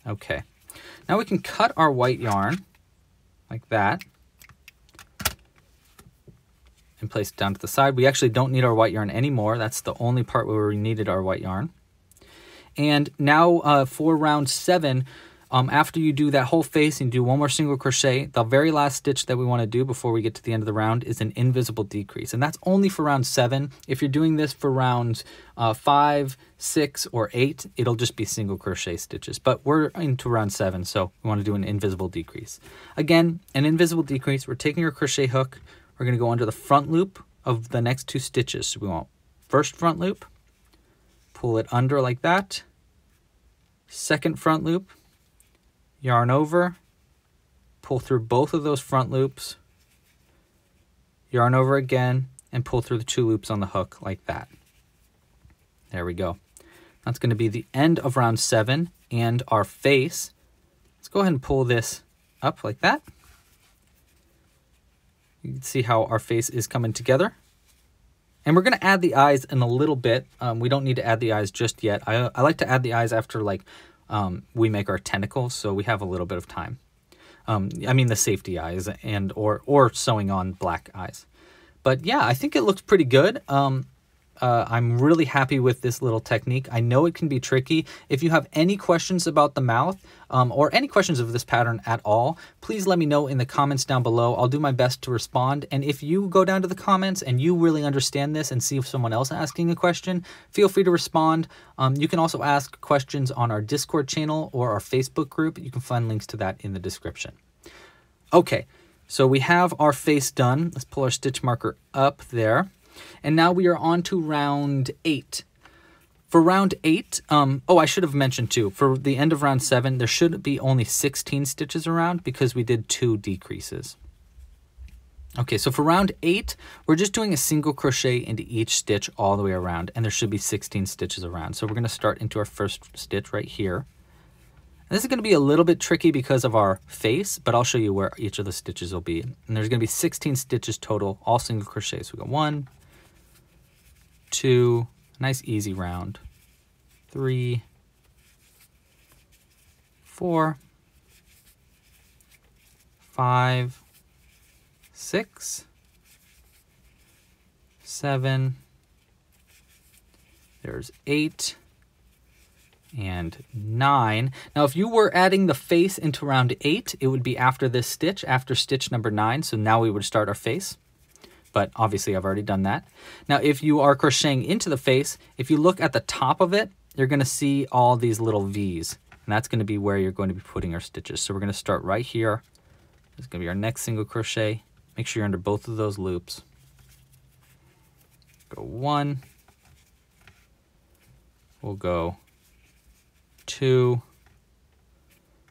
Okay. Now we can cut our white yarn like that. And place it down to the side. We actually don't need our white yarn anymore. That's the only part where we needed our white yarn. And now for round 7, after you do that whole face and do 1 more single crochet, the very last stitch that we want to do before we get to the end of the round is an invisible decrease. And that's only for round 7. If you're doing this for rounds 5, 6, or 8, it'll just be single crochet stitches. But we're into round 7, so we want to do an invisible decrease. Again, an invisible decrease, we're taking our crochet hook, we're going to go under the front loop of the next 2 stitches. So we want first front loop, pull it under like that, second front loop, yarn over, pull through both of those front loops, yarn over again, and pull through the 2 loops on the hook like that. There we go. That's going to be the end of round 7 and our face. Let's go ahead and pull this up like that. You can see how our face is coming together. And we're going to add the eyes in a little bit. We don't need to add the eyes just yet. I like to add the eyes after we make our tentacles, so we have a little bit of time. I mean the safety eyes and or sewing on black eyes. But yeah, I think it looks pretty good. I'm really happy with this little technique. I know it can be tricky. If you have any questions about the mouth or any questions of this pattern at all, please let me know in the comments down below. I'll do my best to respond. And if you go down to the comments and you really understand this and see someone else asking a question, feel free to respond. You can also ask questions on our Discord channel or our Facebook group. You can find links to that in the description. Okay, so we have our face done. Let's pull our stitch marker up there. And now we are on to round 8. For round 8, oh, I should have mentioned too, for the end of round 7, there should be only 16 stitches around because we did 2 decreases. Okay, so for round 8, we're just doing a single crochet into each stitch all the way around, and there should be 16 stitches around. So we're going to start into our first stitch right here. And this is going to be a little bit tricky because of our face, but I'll show you where each of the stitches will be. And there's going to be 16 stitches total, all single crochets. So we got 1, 2, nice easy round, 3, 4, 5, 6, 7, there's 8, and 9. Now, if you were adding the face into round 8, it would be after this stitch, after stitch number 9. So now we would start our face. But obviously I've already done that. Now, if you are crocheting into the face, if you look at the top of it, you're going to see all these little V's. And that's going to be where you're going to be putting our stitches. So we're going to start right here. This is going to be our next single crochet. Make sure you're under both of those loops. Go 1. We'll go 2.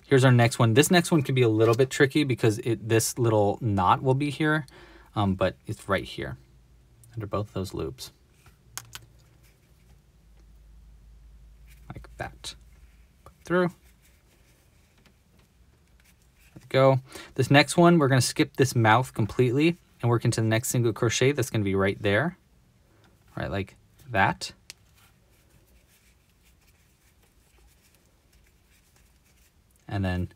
Here's our next one. This next one can be a little bit tricky because this little knot will be here. But it's right here under both those loops. Like that. Put through. There we go. This next one, we're going to skip this mouth completely and work into the next single crochet. That's going to be right there. Right, like that. And then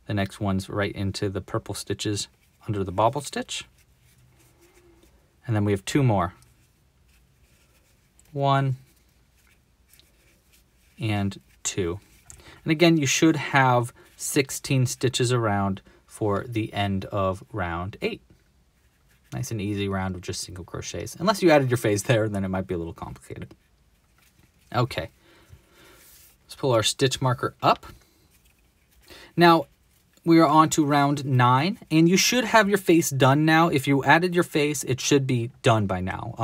the next one's right into the purple stitches under the bobble stitch. And then we have 2 more. 1 and 2. And again, you should have 16 stitches around for the end of round 8. Nice and easy round of just single crochets. Unless you added your face there, then it might be a little complicated. Okay. Let's pull our stitch marker up. Now, we are on to round 9, and you should have your face done now. If you added your face, it should be done by now.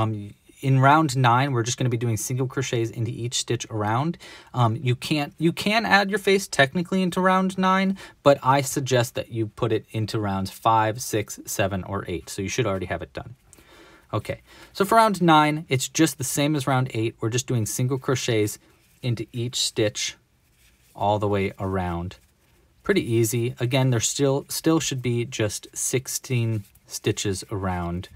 In round 9, we're just going to be doing single crochets into each stitch around. You can add your face technically into round 9, but I suggest that you put it into rounds 5, 6, 7, or 8. So you should already have it done. Okay, so for round 9, it's just the same as round 8. We're just doing single crochets into each stitch all the way around. Pretty easy. Again, there still should be just 16 stitches around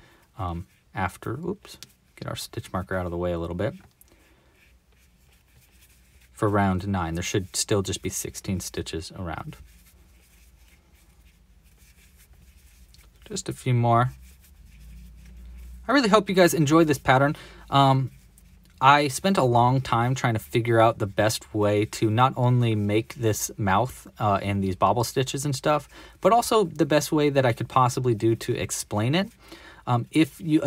after, oops, get our stitch marker out of the way a little bit. For round 9, there should still just be 16 stitches around. Just a few more. I really hope you guys enjoyed this pattern. I spent a long time trying to figure out the best way to not only make this mouth and these bobble stitches and stuff, but also the best way that I could possibly do to explain it. If you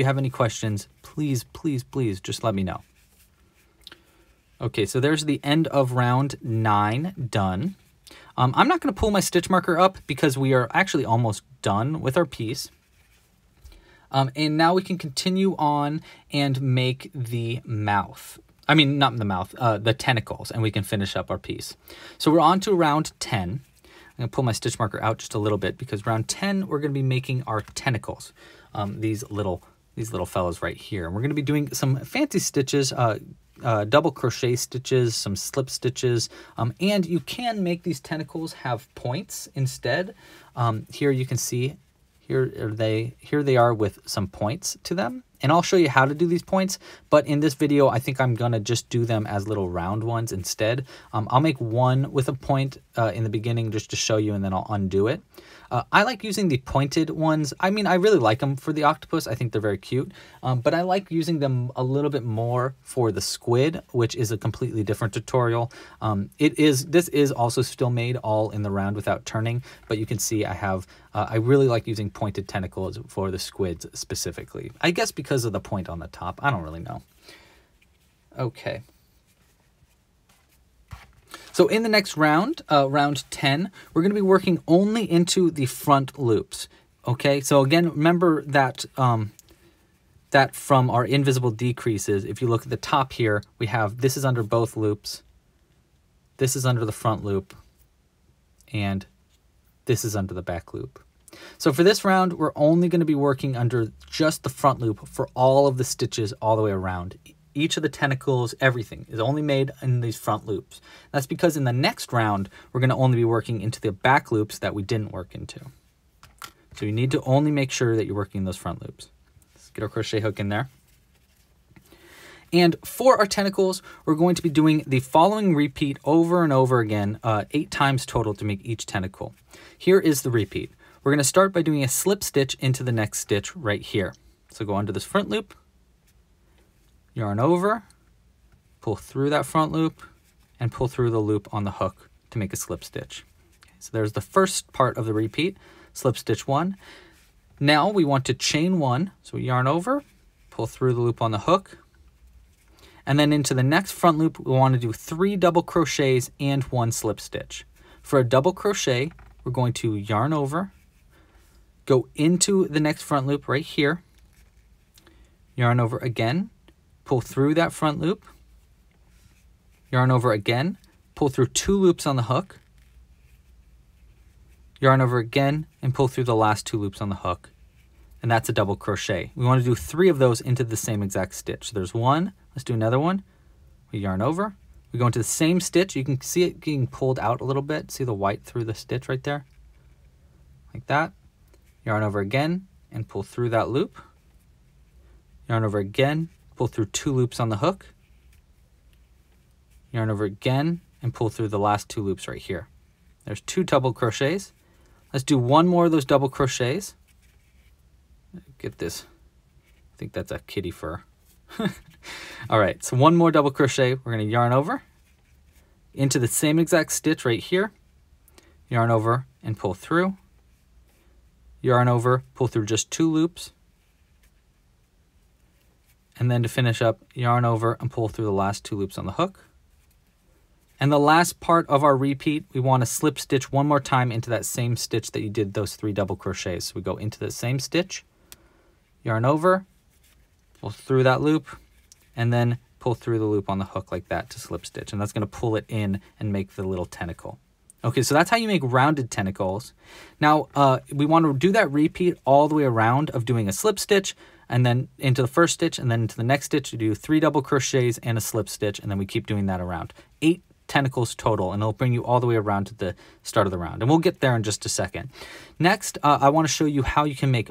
have any questions, please just let me know. Okay, so there's the end of round 9 done. I'm not going to pull my stitch marker up because we are actually almost done with our piece. And now we can continue on and make the mouth. I mean, not the mouth, the tentacles, and we can finish up our piece. So we're on to round 10. I'm going to pull my stitch marker out just a little bit because round 10, we're going to be making our tentacles. These little fellows right here. And we're going to be doing some fancy stitches, double crochet stitches, some slip stitches, and you can make these tentacles have points instead. Here you can see, here they are with some points to them. And I'll show you how to do these points, but in this video, I think I'm gonna just do them as little round ones instead. I'll make one with a point in the beginning just to show you, and then I'll undo it. I like using the pointed ones. I mean, I really like them for the octopus. I think they're very cute, but I like using them a little bit more for the squid, which is a completely different tutorial. This is also still made all in the round without turning, but you can see I really like using pointed tentacles for the squids specifically. I guess because of the point on the top. I don't really know. Okay. So in the next round, round 10, we're going to be working only into the front loops. Okay, so again, remember that that from our invisible decreases, if you look at the top here, we have this is under both loops, this is under the front loop, and this is under the back loop. So for this round, we're only going to be working under just the front loop for all of the stitches all the way around. Each of the tentacles, everything is only made in these front loops. That's because in the next round, we're going to only be working into the back loops that we didn't work into. So you need to only make sure that you're working those front loops. Let's get our crochet hook in there. And for our tentacles, we're going to be doing the following repeat over and over again, 8 times total to make each tentacle. Here is the repeat. We're going to start by doing a slip stitch into the next stitch right here. So go under this front loop, yarn over, pull through that front loop, and pull through the loop on the hook to make a slip stitch. Okay, so there's the first part of the repeat, slip stitch 1. Now we want to chain 1, so we yarn over, pull through the loop on the hook, and then into the next front loop, we want to do 3 double crochets and 1 slip stitch. For a double crochet, we're going to yarn over, go into the next front loop right here, yarn over again, pull through that front loop, yarn over again, pull through 2 loops on the hook, yarn over again, and pull through the last 2 loops on the hook. And that's a double crochet. We want to do 3 of those into the same exact stitch. So there's 1, let's do another one. We yarn over, we go into the same stitch. You can see it getting pulled out a little bit. See the white through the stitch right there? Like that. Yarn over again and pull through that loop. Yarn over again, pull through 2 loops on the hook. Yarn over again and pull through the last 2 loops right here. There's 2 double crochets. Let's do 1 more of those double crochets. Get this. I think that's a kitty fur. All right, so 1 more double crochet. We're going to yarn over into the same exact stitch right here. Yarn over and pull through. Yarn over, pull through just 2 loops. And then to finish up, yarn over and pull through the last 2 loops on the hook. And the last part of our repeat, we want to slip stitch 1 more time into that same stitch that you did those 3 double crochets. So we go into the same stitch, yarn over, pull through that loop, and then pull through the loop on the hook like that to slip stitch. And that's going to pull it in and make the little tentacle. Okay, so that's how you make rounded tentacles. Now, we want to do that repeat all the way around of doing a slip stitch, and then into the first stitch, and then into the next stitch, you do 3 double crochets and a slip stitch, and then we keep doing that around. 8 tentacles total, and it'll bring you all the way around to the start of the round. And we'll get there in just a second. Next, I want to show you how you can make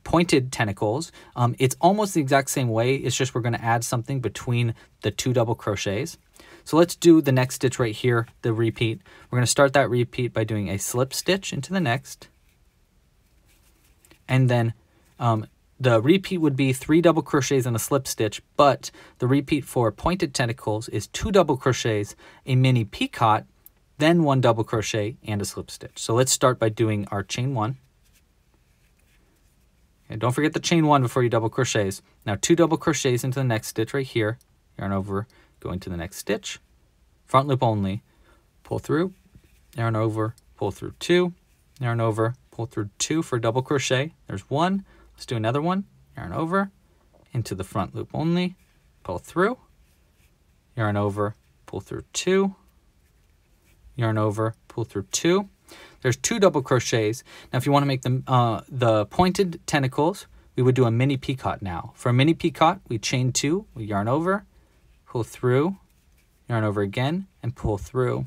pointed tentacles. It's almost the exact same way. It's just we're going to add something between the 2 double crochets. So let's do the next stitch right here, the repeat. We're going to start that repeat by doing a slip stitch into the next. And then the repeat would be 3 double crochets and a slip stitch, but the repeat for pointed tentacles is 2 double crochets, a mini picot, then 1 double crochet and a slip stitch. So let's start by doing our chain 1. And don't forget the chain 1 before you double crochets. Now 2 double crochets into the next stitch right here, yarn over, go into the next stitch, front loop only, pull through, yarn over, pull through 2, yarn over, pull through 2 for double crochet. There's 1. Let's do another one. Yarn over, into the front loop only, pull through, yarn over, pull through 2, yarn over, pull through 2. There's 2 double crochets. Now if you want to make them the pointed tentacles, we would do a mini picot now. For a mini picot, we chain 2, we yarn over, pull through, yarn over again, and pull through.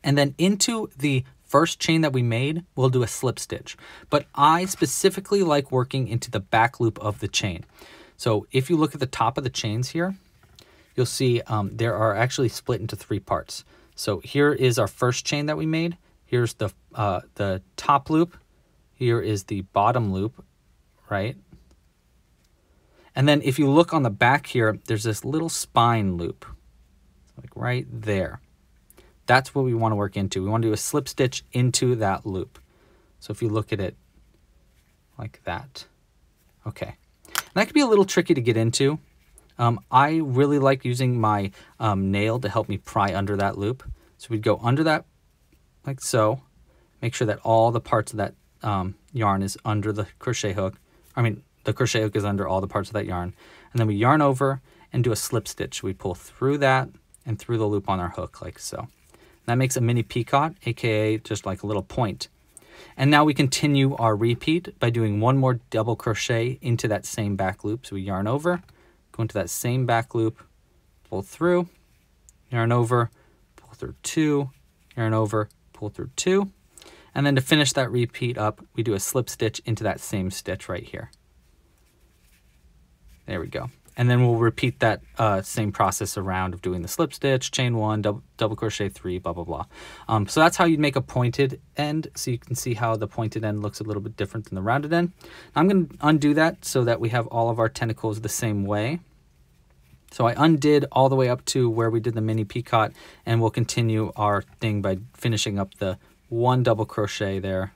And then into the first chain that we made, we'll do a slip stitch. But I specifically like working into the back loop of the chain. So if you look at the top of the chains here, you'll see there are actually split into 3 parts. So here is our first chain that we made. Here's the top loop. Here is the bottom loop, right? And then if you look on the back here, there's this little spine loop, like right there. That's what we want to work into. We want to do a slip stitch into that loop. So if you look at it like that. Okay. And that could be a little tricky to get into. I really like using my nail to help me pry under that loop. So we'd go under that like so. Make sure that all the parts of that yarn is under the crochet hook. I mean, the crochet hook is under all the parts of that yarn. And then we yarn over and do a slip stitch. We pull through that and through the loop on our hook like so. That makes a mini peacock, aka just like a little point. And now we continue our repeat by doing one more double crochet into that same back loop. So we yarn over, go into that same back loop, pull through, yarn over, pull through 2, yarn over, pull through 2. And then to finish that repeat up, we do a slip stitch into that same stitch right here. There we go. And then we'll repeat that same process around of doing the slip stitch, chain 1, double crochet 3, blah, blah, blah. So that's how you'd make a pointed end. So you can see how the pointed end looks a little bit different than the rounded end. I'm going to undo that so that we have all of our tentacles the same way. So I undid all the way up to where we did the mini peacock, and we'll continue our thing by finishing up the 1 double crochet there,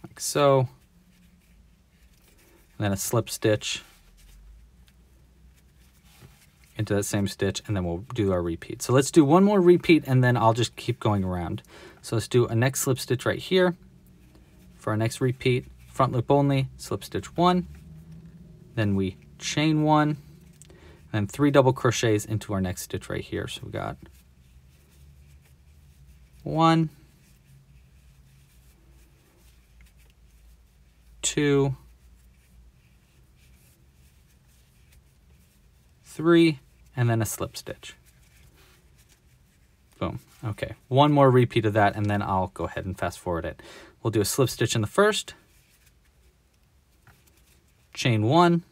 like so. And then a slip stitch into that same stitch, and then we'll do our repeat. So let's do one more repeat, and then I'll just keep going around. So let's do a next slip stitch right here for our next repeat, front loop only, slip stitch 1, then we chain 1, and then 3 double crochets into our next stitch right here. So we got 1, 2, 3, and then a slip stitch. Boom. Okay, one more repeat of that, and then I'll go ahead and fast forward it. We'll do a slip stitch in the first, chain 1,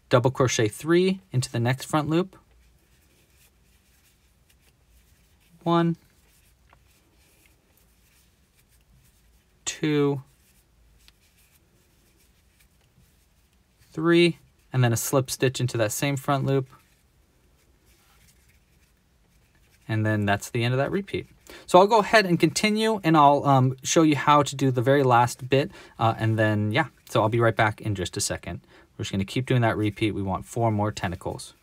double crochet 3 into the next front loop, 1, 2, 3, and then a slip stitch into that same front loop. And then that's the end of that repeat. So I'll go ahead and continue, and I'll show you how to do the very last bit. And then, yeah, so I'll be right back in just a second. We're just going to keep doing that repeat. We want 4 more tentacles.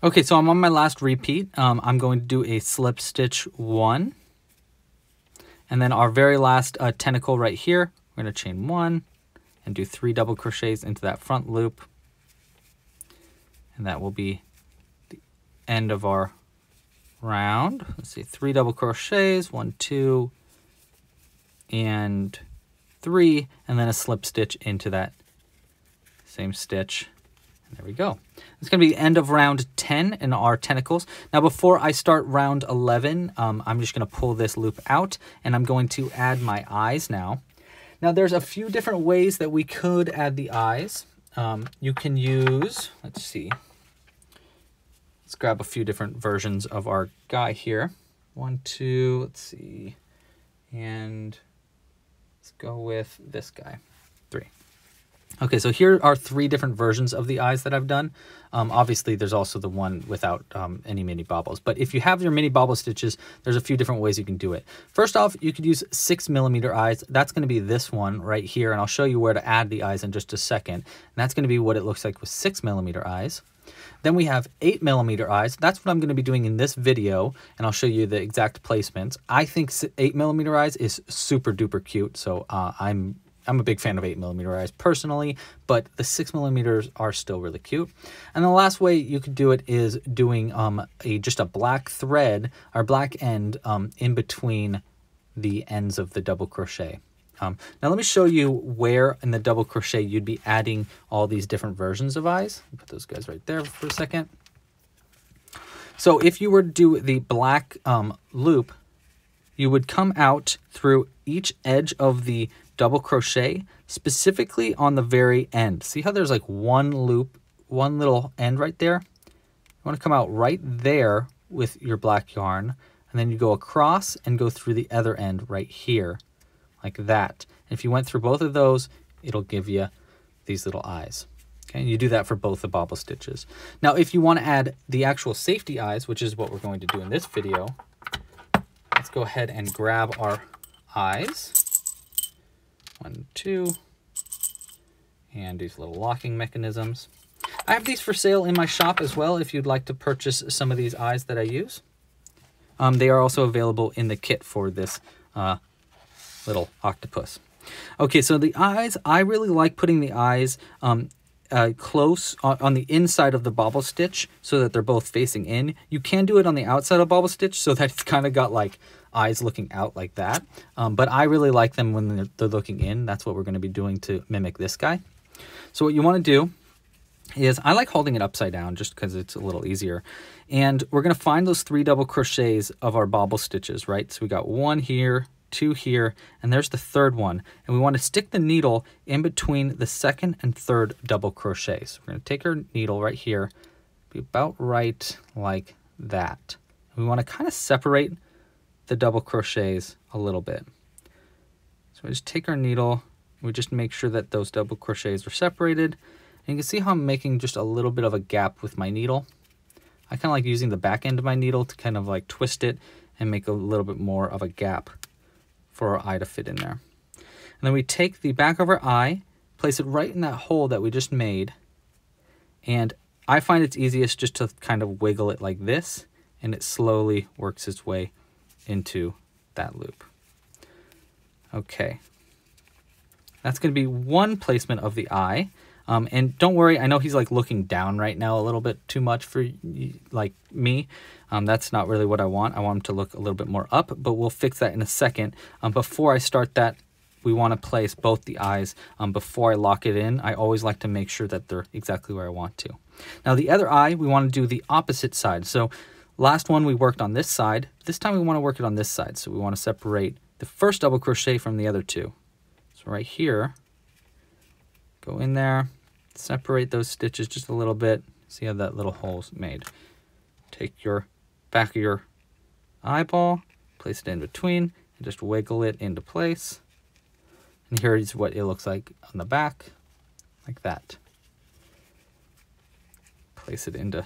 Okay, so I'm on my last repeat. I'm going to do a slip stitch 1. And then our very last tentacle right here, we're going to chain 1 and do 3 double crochets into that front loop. And that will be the end of our round. Let's see, 3 double crochets, 1, 2, and 3, and then a slip stitch into that same stitch. And there we go. It's going to be the end of round 10 in our tentacles. Now, before I start round 11, I'm just going to pull this loop out, and I'm going to add my eyes now. Now, there's a few different ways that we could add the eyes. You can use, let's see, let's grab a few different versions of our guy here. 1, 2, let's see, and let's go with this guy, 3. Okay, so here are 3 different versions of the eyes that I've done. Obviously, there's also the one without any mini bobbles. But if you have your mini bobble stitches, there's a few different ways you can do it. First off, you could use 6mm eyes. That's going to be this one right here, and I'll show you where to add the eyes in just a second. And that's going to be what it looks like with 6mm eyes. Then we have 8mm eyes. That's what I'm going to be doing in this video, and I'll show you the exact placements. I think 8mm eyes is super duper cute, so I'm a big fan of 8mm eyes personally, but the 6mm are still really cute. And the last way you could do it is doing just a black thread or black end in between the ends of the double crochet. Now let me show you where in the double crochet you'd be adding all these different versions of eyes. Put those guys right there for a second. So if you were to do the black loop, you would come out through each edge of the double crochet, specifically on the very end. See how there's like one loop, one little end right there? You want to come out right there with your black yarn, and then you go across and go through the other end right here, like that. And if you went through both of those, it'll give you these little eyes. Okay, and you do that for both the bobble stitches. Now, if you want to add the actual safety eyes, which is what we're going to do in this video, let's go ahead and grab our eyes. 1, 2, and these little locking mechanisms. I have these for sale in my shop as well if you'd like to purchase some of these eyes that I use. They are also available in the kit for this little octopus. Okay, so the eyes, I really like putting the eyes close on the inside of the bobble stitch so that they're both facing in. You can do it on the outside of bobble stitch so that it's kind of got like eyes looking out like that. But I really like them when they're looking in. That's what we're going to be doing to mimic this guy. So what you want to do is, I like holding it upside down just because it's a little easier. And we're going to find those 3 double crochets of our bobble stitches, right? So we got 1 here, 2 here, and there's the 3rd one. And we want to stick the needle in between the 2nd and 3rd double crochets. We're going to take our needle right here, be about right like that. We want to kind of separate the double crochets a little bit. So we just take our needle, we just make sure that those double crochets are separated. And you can see how I'm making just a little bit of a gap with my needle. I kind of like using the back end of my needle to kind of like twist it and make a little bit more of a gap for our eye to fit in there. And then we take the back of our eye, place it right in that hole that we just made. And I find it's easiest just to kind of wiggle it like this, and it slowly works its way into that loop. Okay. That's going to be one placement of the eye. And don't worry, I know he's like looking down right now a little bit too much for like me. That's not really what I want. I want him to look a little bit more up, but we'll fix that in a second. Before I start that, we want to place both the eyes before I lock it in. I always like to make sure that they're exactly where I want to. Now the other eye, we want to do the opposite side. So last one we worked on this side. This time we want to work it on this side. So we want to separate the first double crochet from the other 2. So right here, go in there, separate those stitches just a little bit. See how that little hole's made. Take your back of your eyeball, place it in between, and just wiggle it into place. And here is what it looks like on the back, like that. Place it into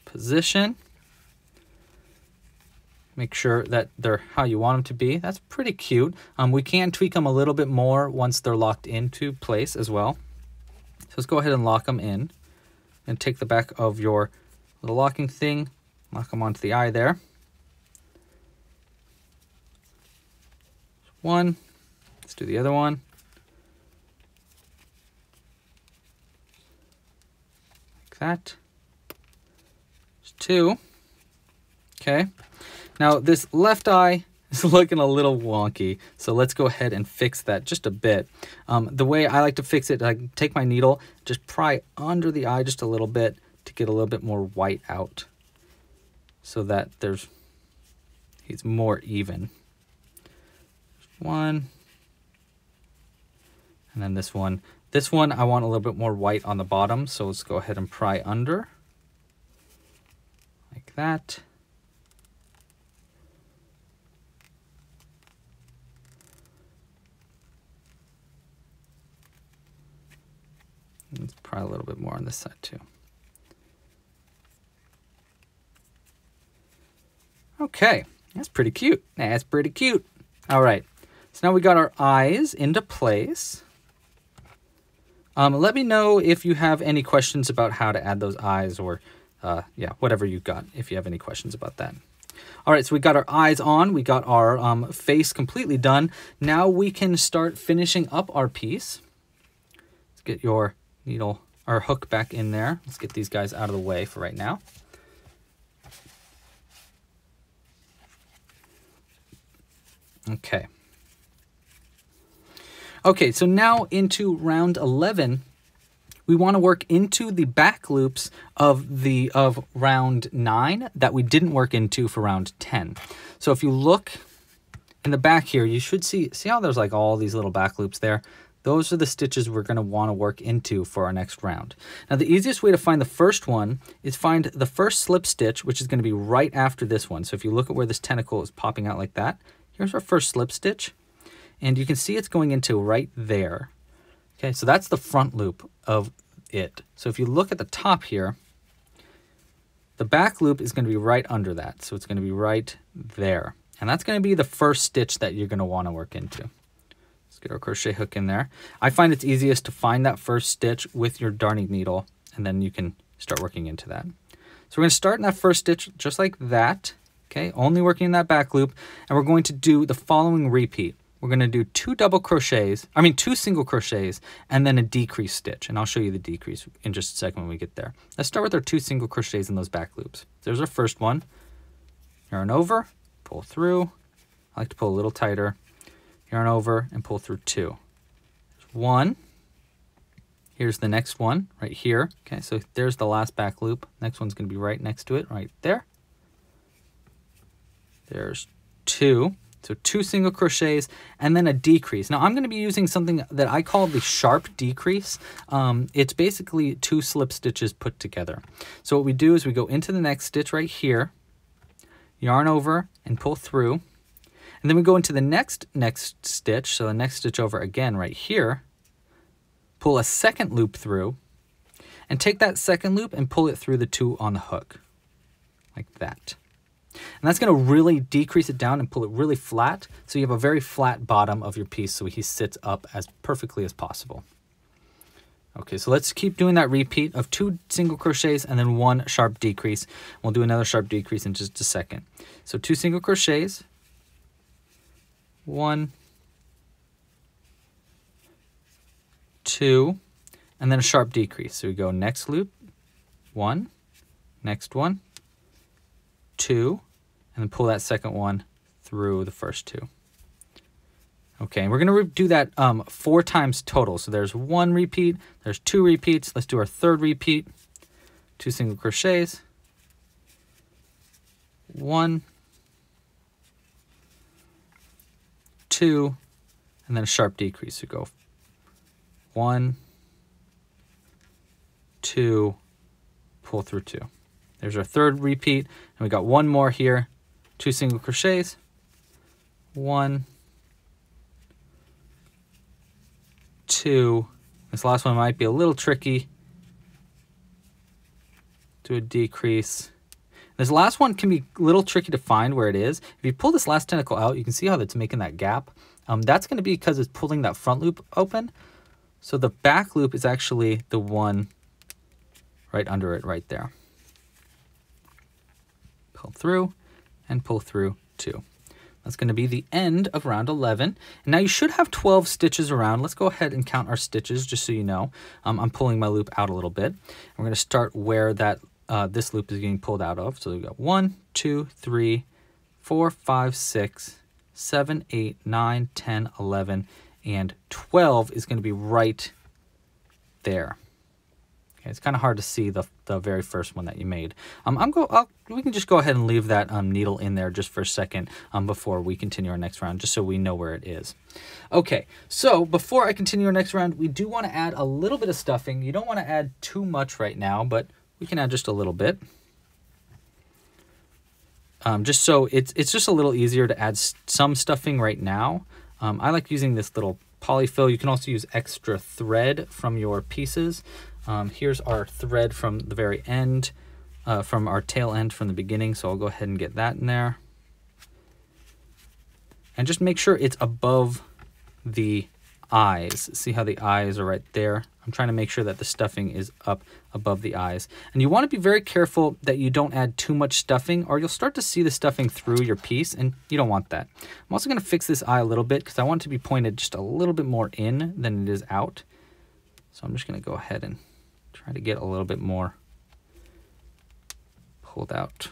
position. Make sure that they're how you want them to be. That's pretty cute. We can tweak them a little bit more once they're locked into place as well. So let's go ahead and lock them in. And take the back of your little locking thing, lock them onto the eye there. One. Let's do the other one. Like that. There's 2. Okay. Now this left eye is looking a little wonky, so let's go ahead and fix that just a bit. The way I like to fix it, I take my needle, just pry under the eye just a little bit to get a little bit more white out so that he's more even. One. And then this one. This one I want a little bit more white on the bottom, so let's go ahead and pry under. Like that. Let's pry a little bit more on this side too. Okay, that's pretty cute. That's pretty cute. All right, so now we got our eyes into place. Let me know if you have any questions about how to add those eyes, or yeah, whatever you've got, if you have any questions about that. All right, so we got our eyes on, we got our face completely done. Now we can start finishing up our piece. Let's get your needle or hook back in there. Let's get these guys out of the way for right now. Okay. Okay, so now into round 11, we want to work into the back loops of round 9 that we didn't work into for round 10. So if you look in the back here, you should see how there's like all these little back loops there. Those are the stitches we're going to want to work into for our next round. Now the easiest way to find the first one is find the first slip stitch, which is going to be right after this one. So if you look at where this tentacle is popping out like that, here's our first slip stitch. And you can see it's going into right there. Okay, so that's the front loop of it. So if you look at the top here, the back loop is going to be right under that. So it's going to be right there. And that's going to be the first stitch that you're going to want to work into. Get our crochet hook in there. I find it's easiest to find that first stitch with your darning needle, and then you can start working into that. So we're going to start in that first stitch just like that, okay, only working in that back loop, and we're going to do the following repeat. we're going to do two single crochets, and then a decrease stitch. And I'll show you the decrease in just a second when we get there. Let's start with our 2 single crochets in those back loops. There's our first one. Yarn over, pull through. I like to pull a little tighter. Yarn over and pull through 2. There's 1. Here's the next one right here. Okay, so there's the last back loop. Next one's going to be right next to it, right there. There's 2. So 2 single crochets and then a decrease. Now I'm going to be using something that I call the sharp decrease. It's basically 2 slip stitches put together. So what we do is we go into the next stitch right here, yarn over and pull through. And then we go into the next stitch, so the next stitch over again right here, pull a second loop through, and take that second loop and pull it through the 2 on the hook, like that. And that's going to really decrease it down and pull it really flat, so you have a very flat bottom of your piece so he sits up as perfectly as possible. Okay, so let's keep doing that repeat of 2 single crochets and then 1 sharp decrease. We'll do another sharp decrease in just a second. So 2 single crochets, 1, 2, and then a sharp decrease. So we go next loop, 1, next one, 2, and then pull that second one through the first 2. Okay, and we're going to do that 4 times total. So there's 1 repeat, there's 2 repeats. Let's do our third repeat. 2 single crochets, 1, 2, and then a sharp decrease. So go 1, 2, pull through 2. There's our third repeat, and we got 1 more here. 2 single crochets, 1, 2. This last one might be a little tricky. Do a decrease. This last one can be a little tricky to find where it is. If you pull this last tentacle out, you can see how that's making that gap. That's going to be because it's pulling that front loop open. So the back loop is actually the one right under it right there. Pull through and pull through 2. That's going to be the end of round 11. And now you should have 12 stitches around. Let's go ahead and count our stitches just so you know. I'm pulling my loop out a little bit. We're going to start where that this loop is getting pulled out of. So we've got 1, 2, 3, 4, 5, 6, 7, 8, 9, 10, 11, and 12 is going to be right there. Okay, it's kind of hard to see the very first one that you made. We can just go ahead and leave that needle in there just for a second before we continue our next round, just so we know where it is. Okay, so before I continue our next round, we do want to add a little bit of stuffing. You don't want to add too much right now, but we can add just a little bit. Just so it's just a little easier to add some stuffing right now. I like using this little polyfill. You can also use extra thread from your pieces. Here's our thread from the very end, from our tail end from the beginning. So I'll go ahead and get that in there. And just make sure it's above the eyes. See how the eyes are right there? I'm trying to make sure that the stuffing is up above the eyes. And you want to be very careful that you don't add too much stuffing, or you'll start to see the stuffing through your piece, and you don't want that. I'm also going to fix this eye a little bit because I want it to be pointed just a little bit more in than it is out. So I'm just going to go ahead and try to get a little bit more pulled out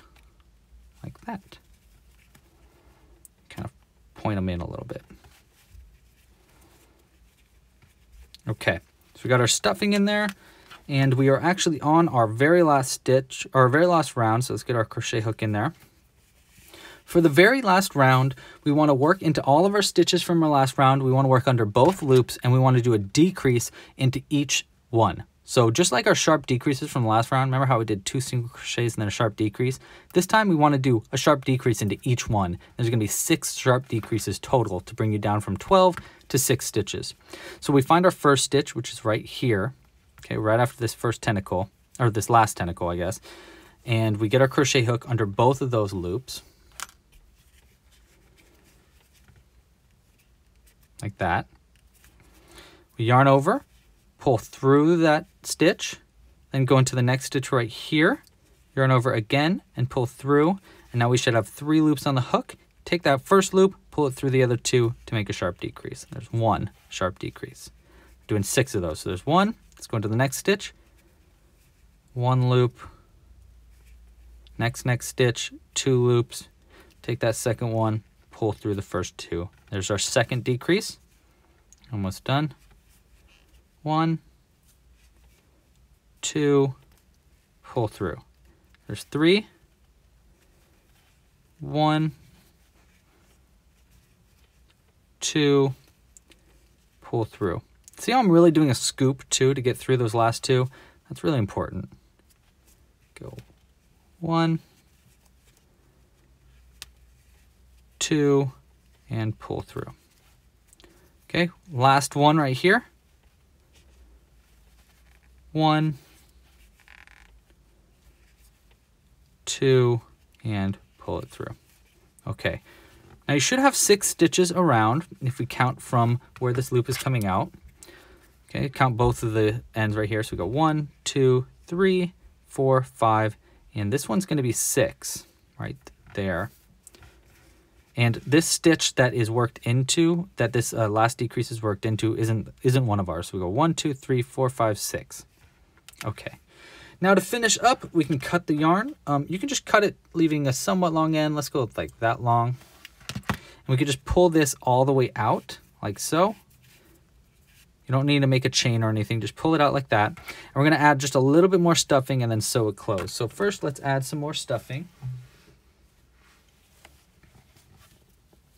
like that. Kind of point them in a little bit. Okay, so we got our stuffing in there, and we are actually on our very last stitch, or our very last round, so let's get our crochet hook in there. For the very last round, we want to work into all of our stitches from our last round. We want to work under both loops, and we want to do a decrease into each one. So just like our sharp decreases from the last round, remember how we did 2 single crochets and then a sharp decrease? This time we want to do a sharp decrease into each one. There's going to be 6 sharp decreases total to bring you down from 12 to 6 stitches. So we find our first stitch, which is right here, okay, right after this first tentacle, or this last tentacle, I guess. And we get our crochet hook under both of those loops. Like that. We yarn over, pull through that stitch, then go into the next stitch right here, yarn over again and pull through, and now we should have 3 loops on the hook. Take that first loop, pull it through the other 2 to make a sharp decrease. There's 1 sharp decrease. Doing 6 of those. So there's 1. Let's go into the next stitch. 1 loop. Next stitch, 2 loops. Take that second one, pull through the first 2. There's our second decrease. Almost done. 1, 2, pull through. There's 3. 1, 2, pull through. See how I'm really doing a scoop too to get through those last 2? That's really important. Go 1, 2, and pull through. Okay, last one right here. 1, 2, and pull it through. Okay, now you should have 6 stitches around if we count from where this loop is coming out. Okay, count both of the ends right here. So we go 1, 2, 3, 4, 5, and this one's going to be 6 right there. And this stitch that is worked into, that this last decrease is worked into, isn't one of ours. So we go 1, 2, 3, 4, 5, 6. Okay. Now to finish up, we can cut the yarn. You can just cut it, leaving a somewhat long end. Let's go with like that long. And we can just pull this all the way out, like so. You don't need to make a chain or anything. Just pull it out like that. And we're going to add just a little bit more stuffing and then sew it closed. So first, let's add some more stuffing.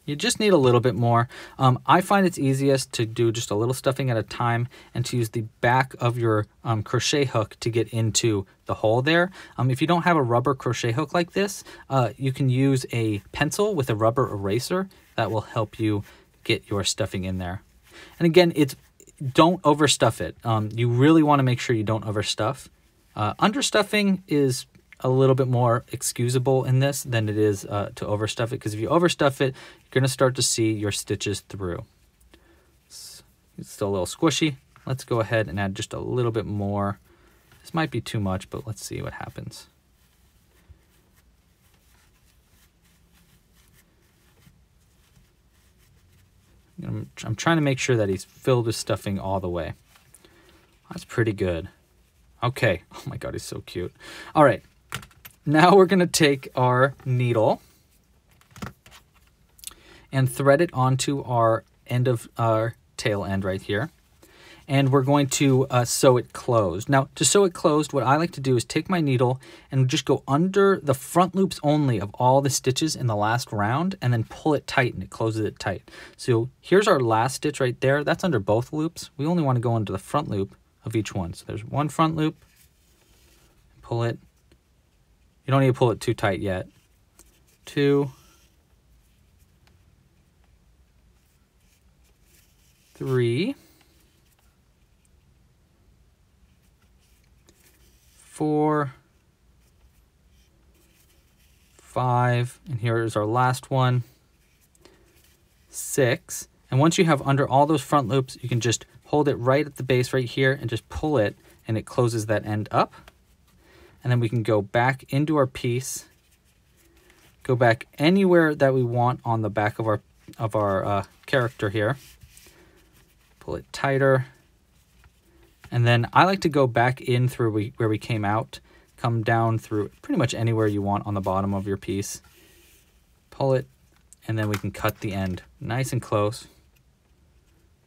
You just need a little bit more. I find it's easiest to do just a little stuffing at a time and to use the back of your crochet hook to get into the hole there. If you don't have a rubber crochet hook like this, you can use a pencil with a rubber eraser. That will help you get your stuffing in there. And again, don't overstuff it. You really want to make sure you don't overstuff. Understuffing is a little bit more excusable in this than it is to overstuff it, because if you overstuff it, you're going to start to see your stitches through. It's still a little squishy. Let's go ahead and add just a little bit more. This might be too much, but let's see what happens. I'm trying to make sure that he's filled with stuffing all the way. That's pretty good. Okay. Oh my God, he's so cute. All right. Now we're going to take our needle and thread it onto our end of our tail end right here. And we're going to sew it closed. Now, to sew it closed, what I like to do is take my needle and just go under the front loops only of all the stitches in the last round and then pull it tight, and it closes it tight. So here's our last stitch right there. That's under both loops. We only want to go into the front loop of each one. So there's one front loop. Pull it. You don't need to pull it too tight yet. 2, 3, 4, 5, and here is our last one, 6. And once you have under all those front loops, you can just hold it right at the base right here and just pull it, and it closes that end up. And then we can go back into our piece, go back anywhere that we want on the back of our character here. Pull it tighter. And then I like to go back in through where we came out, come down through pretty much anywhere you want on the bottom of your piece. Pull it, and then we can cut the end nice and close,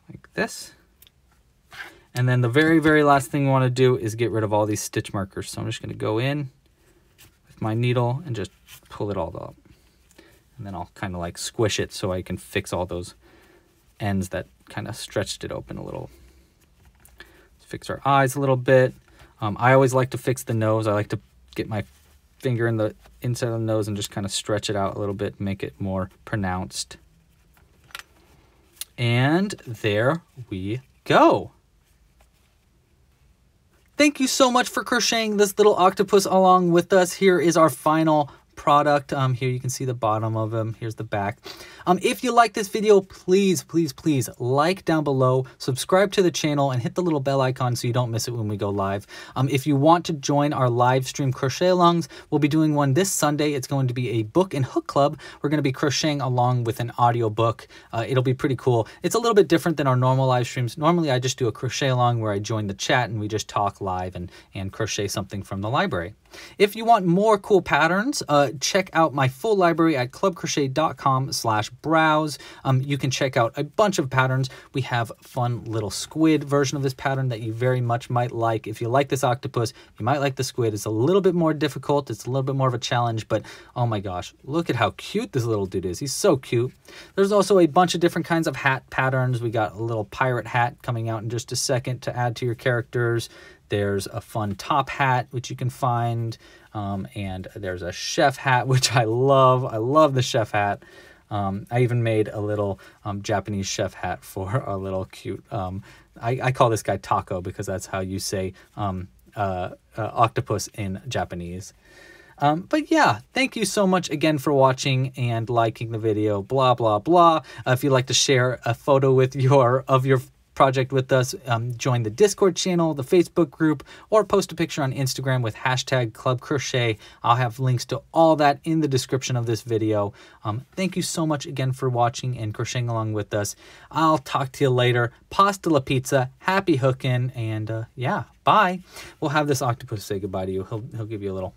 like this. And then the very, very last thing we want to do is get rid of all these stitch markers. So I'm just going to go in with my needle and just pull it all up. And then I'll kind of like squish it so I can fix all those ends that kind of stretched it open a little. Let's fix our eyes a little bit. I always like to fix the nose. I like to get my finger in the inside of the nose and just kind of stretch it out a little bit, make it more pronounced. And there we go. Thank you so much for crocheting this little octopus along with us. Here is our final product. Here you can see the bottom of him. Here's the back. If you like this video, please, please, please like down below, subscribe to the channel, and hit the little bell icon so you don't miss it when we go live. If you want to join our live stream crochet alongs, we'll be doing one this Sunday. It's going to be a book and hook club. We're going to be crocheting along with an audio book. It'll be pretty cool. It's a little bit different than our normal live streams. Normally, I just do a crochet along where I join the chat and we just talk live and crochet something from the library. If you want more cool patterns, check out my full library at clubcrochet.com/browse. You can check out a bunch of patterns. We have fun little squid version of this pattern that you very much might like. If you like this octopus, you might like the squid. It's a little bit more difficult. It's a little bit more of a challenge, but oh my gosh, look at how cute this little dude is. He's so cute. There's also a bunch of different kinds of hat patterns. We got a little pirate hat coming out in just a second to add to your characters. There's a fun top hat, which you can find. And there's a chef hat, which I love. I love the chef hat. I even made a little Japanese chef hat for a little cute, I call this guy Taco because that's how you say octopus in Japanese. But yeah, thank you so much again for watching and liking the video, blah, blah, blah. If you'd like to share a photo with your project with us, join the Discord channel, the Facebook group, or post a picture on Instagram with #clubcrochet. I'll have links to all that in the description of this video. Thank you so much again for watching and crocheting along with us. I'll talk to you later. Pasta la pizza, happy hooking, and yeah, bye. We'll have this octopus say goodbye to you. He'll give you a little